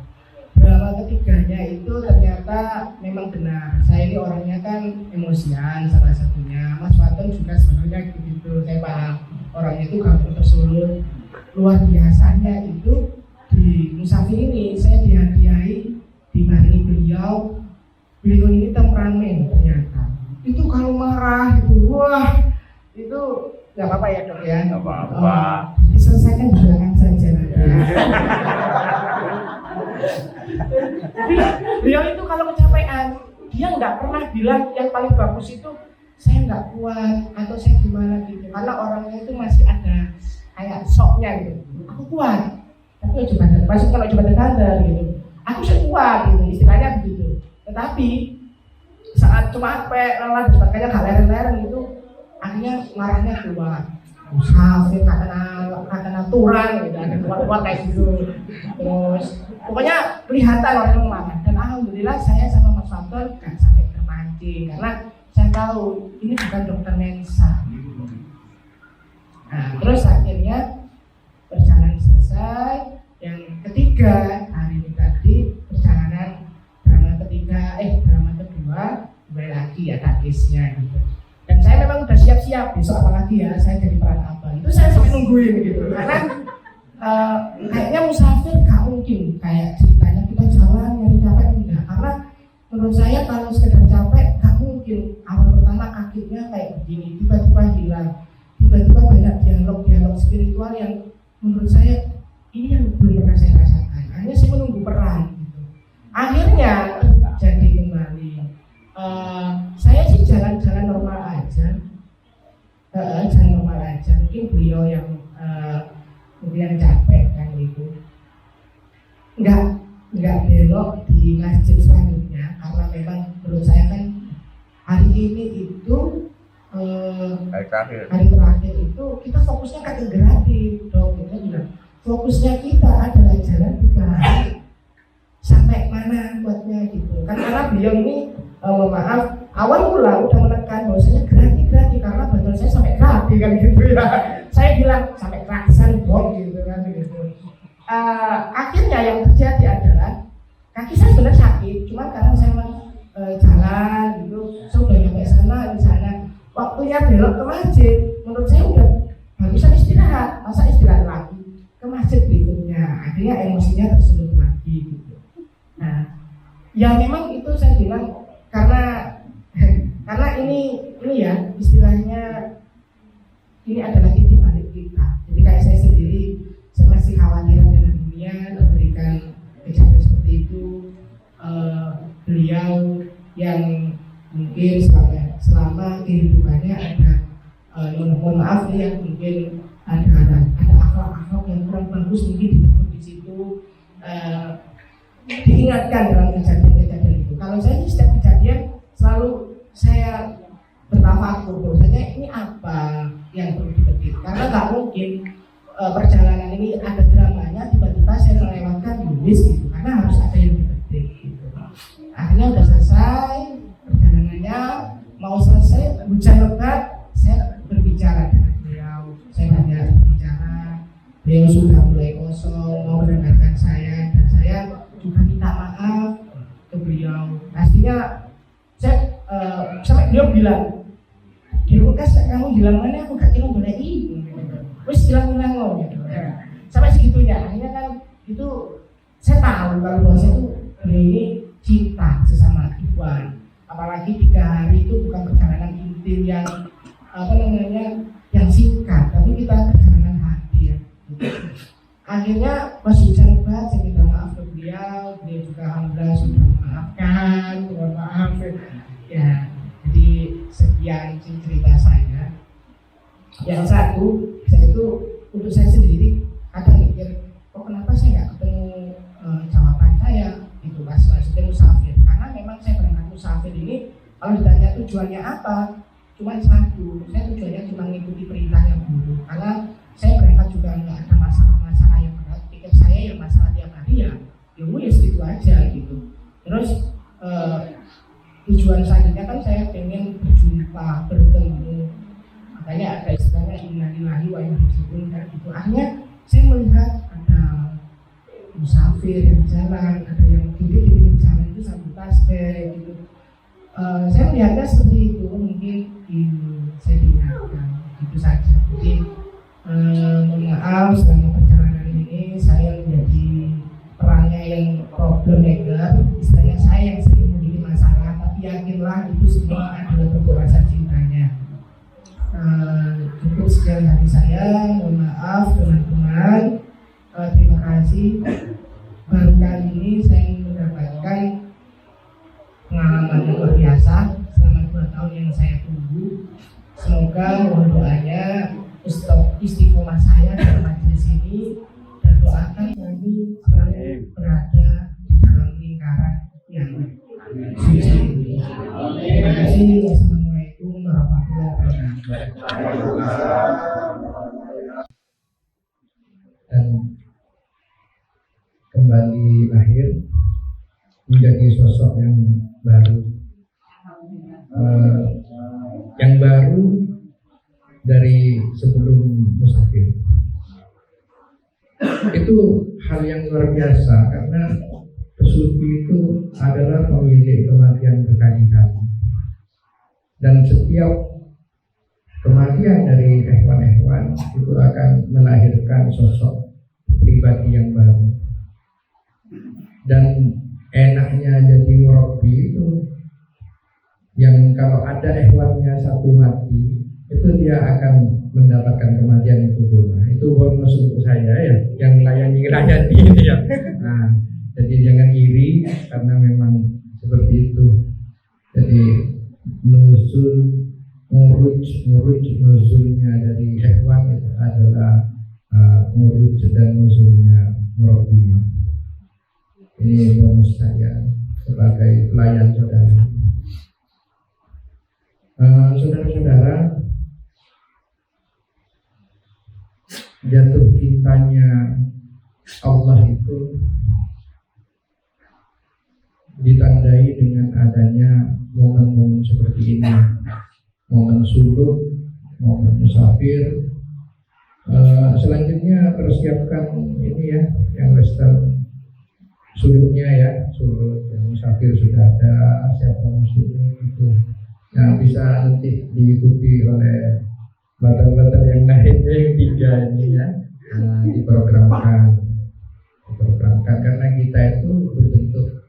Drama ketiganya itu ternyata memang benar. Saya ini orangnya kan emosian salah satunya. Mas Faton juga sebenarnya begitu. Saya paham orangnya itu gampang tersulut. Luar biasanya itu di musafir ini saya dihadiahi, dibarengi beliau. Beliau ini temperamen ternyata. Itu kalau marah itu, wah itu nggak apa-apa ya Dok ya. Nggak apa-apa. Diselesaikan di belakang saja nanti. Jadi beliau itu kalau kecapean, dia nggak pernah bilang yang paling bagus itu saya nggak kuat atau saya gimana gitu, karena orangnya itu masih ada kayak soknya gitu. Aku kuat, tapi masuk kalau jabatan bandar gitu. Aku sih kuat gitu, istilahnya begitu. Tetapi saat cuma lelah dan sebagainya nggak leren-leren itu, akhirnya marahnya keluar. Musafir kata aturan gitu, ada keluar kayak gitu. Terus pokoknya kelihatan orangnya marah. Dan alhamdulillah saya sama Mas Fatul nggak sampai terpancing karena saya tahu ini bukan dokter Mensa. Nah, terus akhirnya perjalanan selesai. Yang ketiga hari ini tadi perjalanan drama kedua mulai lagi ya takisnya gitu. Dan saya memang udah siap-siap besok apalagi ya saya jadi peran apa itu saya sampai nungguin gitu karena kayaknya musafir gak mungkin kayak ceritanya kita jalan nyari capek enggak, karena menurut saya kalau sekedar capek gak mungkin. Awal pertama kakinya kayak begini tiba-tiba hilang, tiba-tiba banyak dialog spiritual yang menurut saya ini yang belum pernah saya rasakan. Akhirnya saya menunggu peran gitu. Akhirnya jadi kembali saya sih jalan-jalan normal aja, mungkin beliau yang kemudian capek kan gitu, nggak belok di masjid selanjutnya karena memang menurut saya kan hari ini itu hari terakhir itu kita fokusnya ke integratif, dok. Kita bilang fokusnya kita adalah jalan 3 hari sampai mana buatnya gitu kan, karena beliau ini maaf awal mula udah menekan bahwasanya gratis karena betul saya sampai gratis kan gitu ya. Saya bilang sampai kerasan dok gitu kan gitu. Akhirnya yang terjadi adalah kaki saya benar sakit, cuma karena saya jalan gitu, saya udah nyampe di sana waktunya belok ke masjid, menurut saya udah bagusan istirahat, masa istirahat lagi ke masjid berikutnya, akhirnya emosinya tersulut lagi gitu. Nah, ya memang itu saya bilang karena ini ya istilahnya ini adalah titik balik kita. Jadi kayak saya sendiri, saya masih khawatir dengan dunia memberikan kejadian seperti itu. Beliau yang mungkin selama kehidupannya ada mohon maaf ya, mungkin ada akhlak yang kurang bagus mungkin ditegur di situ, diingatkan dalam kejadian-kejadian itu. Kalau saya setiap kejadian selalu saya bertafakur bahwasanya ini apa yang perlu dipetik, karena nggak mungkin perjalanan ini ada dramanya tiba-tiba saya melewatkan Yunis gitu, karena harus ada yang dipetik gitu. Akhirnya udah selesai perjalanannya, mau selesai hujan lebat, saya berbicara dengan beliau, saya banyak berbicara, beliau sudah mulai kosong mau mendengarkan saya, dan saya juga minta maaf ke beliau. Pastinya saya sampai beliau bilang di Lukas kamu hilang mana, aku gak kira boleh ini terus hilang lo gitu. Sampai segitunya akhirnya kan itu saya tahu kalau bahwa saya itu beliau ini cinta sesama ikhwan, apalagi 3 hari itu bukan perjalanan intim yang yang singkat, tapi kita perjalanan hati ya gitu. Akhirnya pas hujan lebat saya minta maaf ke beliau juga alhamdulillah sudah memaafkan, mohon maaf ya. Jadi sekian cerita saya. Yang satu, saya itu untuk saya sendiri kadang mikir, kok kenapa saya nggak ketemu jawaban saya itu pas maksudnya musafir, karena memang saya berangkat musafir ini kalau ditanya tujuannya apa, cuma satu, saya tujuannya cuma mengikuti perintah yang buruk, karena saya berangkat juga nggak ada masalah-masalah yang berat, pikir saya yang masalah tiap hari ya segitu aja gitu. Terus tujuan selanjutnya kan saya pengen berjumpa, bertemu, makanya ada istilahnya innalillahi wa inna ilaihi raji'un kan gitu. Akhirnya saya melihat ada musafir yang jalan, ada yang duduk di jalan itu sambil tasbih gitu. Saya melihatnya seperti itu, mungkin saya diingatkan itu saja. Jadi mohon maaf selama perjalanan ini saya menjadi perannya yang troublemaker, istilahnya saya yang sering memiliki masalah, tapi yakinlah itu semua adalah bentuk rasa cintanya. Cukup sekian dari saya, mohon maaf teman-teman, terima kasih. Baru kali ini saya mendapatkan istiqomah saya dalam majelis ini, dan doakan kami selalu berada di dalam lingkaran yang suci. Terima kasih. Wassalamualaikum warahmatullahi wabarakatuh. Dan kembali lahir menjadi sosok yang baru, yang baru dari sebelum musafir. Itu hal yang luar biasa karena pesufi itu adalah pemilik kematian berkali-kali, dan setiap kematian dari hewan-hewan itu akan melahirkan sosok pribadi yang baru. Dan enaknya jadi murabi itu, yang kalau ada hewannya satu mati, itu dia akan mendapatkan kematian itu pula. Itu bonus untuk saya ya, yang layani ini ya. Nah, jadi jangan iri karena memang seperti itu. Jadi nuzul muruj nuzulnya dari hewan itu adalah muruj dan nuzulnya murabinya. Ini bonus saya sebagai pelayan saudara. Saudara-saudara, jatuh cintanya Allah itu ditandai dengan adanya momen-momen seperti ini, momen suluk, momen musafir. Selanjutnya persiapkan ini ya, yang western suluknya ya, suluk yang musafir sudah ada, siapkan suluk itu. Nah, bisa nanti diikuti oleh bater-bater yang lainnya yang tiga ini ya. Nah, diprogramkan karena kita itu berbentuk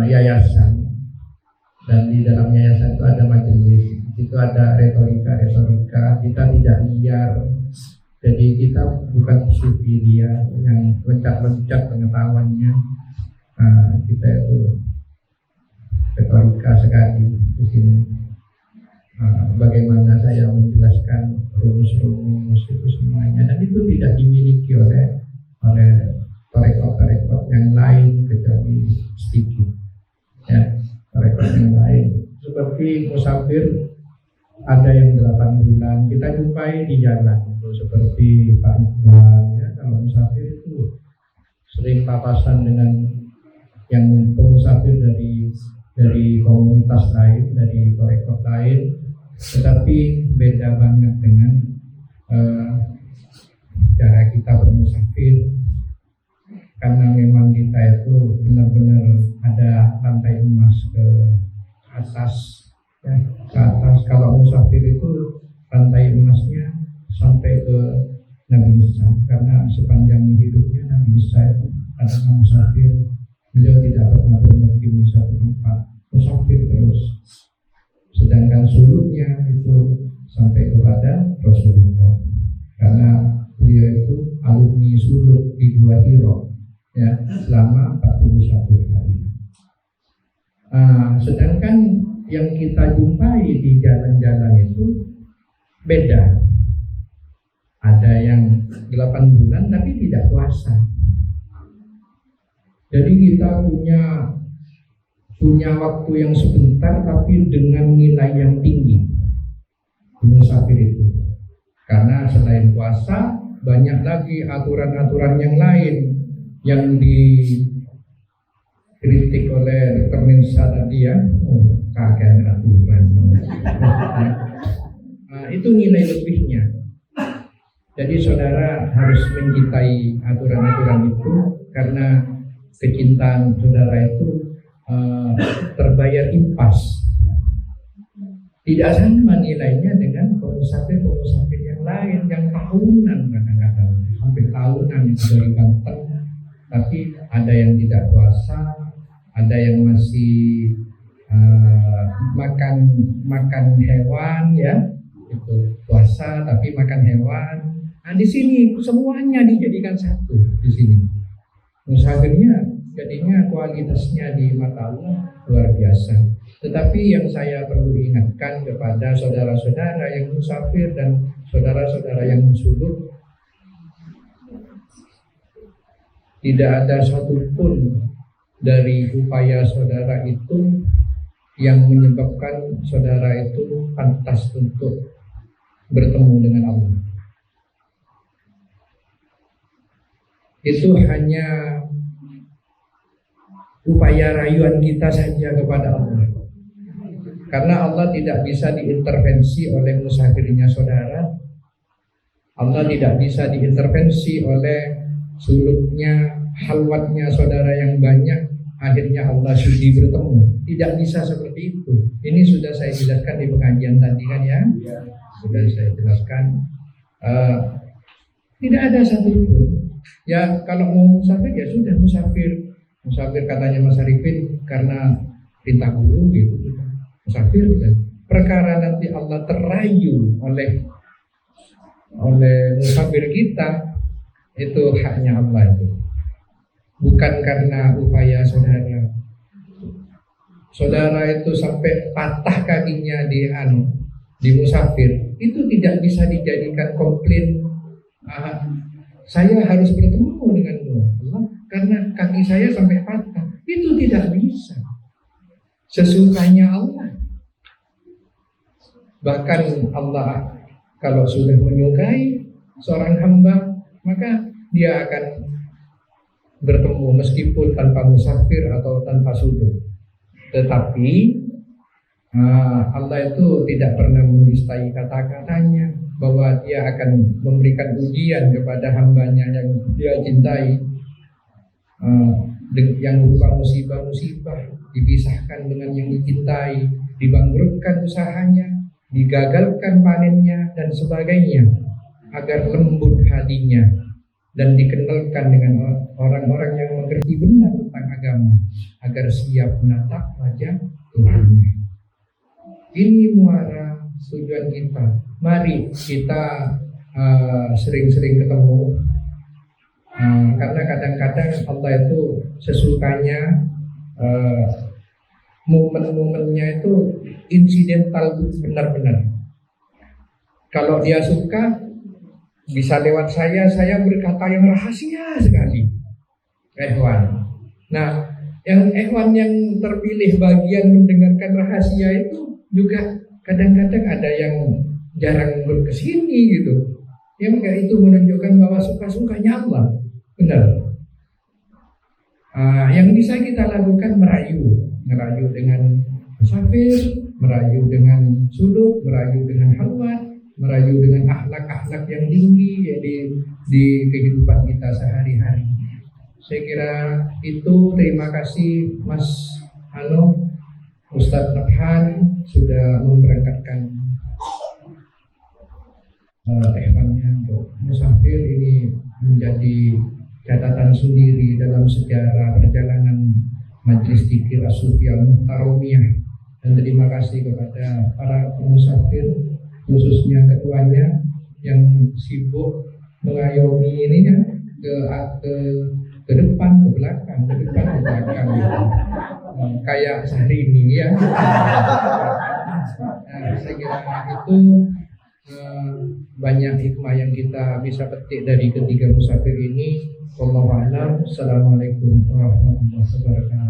yayasan, dan di dalam yayasan itu ada majelis, itu ada retorika, kita tidak liar. Jadi kita bukan sufi dia yang loncat-loncat pengetahuannya. Kita itu retorika sekali di sini. Bagaimana saya menjelaskan rumus-rumus itu semuanya, dan itu tidak dimiliki oleh tarekat-tarekat yang lain kecuali sedikit. Ya, tarekat yang lain seperti musafir ada yang 8 bulan kita jumpai di jalan, seperti Pak Iqbal ya. Kalau musafir itu sering papasan dengan yang pemusafir dari komunitas lain, dari tarekat lain, tetapi beda banget dengan cara kita bermusafir, karena memang kita itu benar-benar ada rantai emas ke atas ya, ke atas. Kalau musafir itu rantai emasnya sampai ke Nabi Isa, karena sepanjang hidupnya Nabi Isa itu adalah musafir. Beliau tidak pernah bermukim di satu tempat, musafir terus. Sedangkan suluknya itu sampai kepada Rasulullah, karena beliau itu alumni suluk di Gua Hiro ya, selama 41 hari. Sedangkan yang kita jumpai di jalan-jalan itu beda. Ada yang 8 bulan tapi tidak puasa. Jadi kita punya waktu yang sebentar tapi dengan nilai yang tinggi musafir itu. Karena selain puasa banyak lagi aturan-aturan yang lain yang dikritik oleh Dr. Mensa tadi ya. Kagak aturan. Itu nilai lebihnya. Jadi saudara harus mencintai aturan-aturan itu, karena kecintaan saudara itu terbayar impas. Tidak sama nilainya dengan pemusafir yang lain yang tahunan, kadang-kadang sampai tahunan itu dari Banten, tapi ada yang tidak puasa, ada yang masih makan hewan ya, itu puasa tapi makan hewan. Nah, di sini semuanya dijadikan satu di sini. Musafirnya jadinya kualitasnya di mata Allah luar biasa. Tetapi yang saya perlu ingatkan kepada saudara-saudara yang musafir dan saudara-saudara yang suluk, tidak ada satupun dari upaya saudara itu yang menyebabkan saudara itu pantas untuk bertemu dengan Allah. Itu hanya upaya rayuan kita saja kepada Allah. Karena Allah tidak bisa diintervensi oleh musafirnya saudara. Allah tidak bisa diintervensi oleh suluknya, halwatnya saudara yang banyak. Akhirnya Allah sudi bertemu. Tidak bisa seperti itu. Ini sudah saya jelaskan di pengajian tadi kan ya. Sudah saya jelaskan. Tidak ada satupun. Ya kalau mau musafir ya sudah musafir. Musafir katanya Mas Arifin karena perintah guru gitu. Musafir dan perkara nanti Allah terayu oleh musafir kita, itu haknya Allah itu, bukan karena upaya saudara. Saudara itu sampai patah kakinya di musafir, itu tidak bisa dijadikan komplain. Saya harus bertemu dengan Allah karena kaki saya sampai patah. Itu tidak bisa. Sesukanya Allah. Bahkan Allah kalau sudah menyukai seorang hamba, maka dia akan bertemu meskipun tanpa musafir atau tanpa sudut. Tetapi Allah itu tidak pernah mendustai kata-katanya bahwa dia akan memberikan ujian kepada hambanya yang dia cintai, yang berupa musibah-musibah, dipisahkan dengan yang dicintai, dibangkrutkan usahanya, digagalkan panennya dan sebagainya, agar lembut hatinya dan dikenalkan dengan orang-orang yang mengerti benar tentang agama, agar siap menatap wajah Tuhannya. Ini muara tujuan kita. Mari kita sering-sering ketemu, karena kadang-kadang Allah itu sesukanya momen-momennya itu insidental benar-benar. Kalau dia suka bisa lewat saya berkata yang rahasia sekali. Ehwan. Nah, yang ehwan yang terpilih bagian mendengarkan rahasia itu juga kadang-kadang ada yang jarang berkesini gitu. Yang enggak itu menunjukkan bahwa suka-sukanya Allah. Benar. Yang bisa kita lakukan merayu dengan musafir, merayu dengan suluk, merayu dengan halwat, merayu dengan akhlak-akhlak yang tinggi ya, di kehidupan kita sehari-hari. Saya kira itu. Terima kasih Mas Ustadz Nabhan sudah memberangkatkan ehwannya untuk musafir. Ini menjadi catatan sendiri dalam sejarah perjalanan Majelis Dzikir As-Sufiyah Al-Muhtaramiyah. Dan terima kasih kepada para musafir, khususnya ketuanya yang sibuk mengayomi ini ya, ke depan, ke belakang, kayak sehari ini ya. Saya kira itu banyak hikmah yang kita bisa petik dari ketiga musafir ini. Wallahu a'lam. Assalamualaikum warahmatullahi wabarakatuh.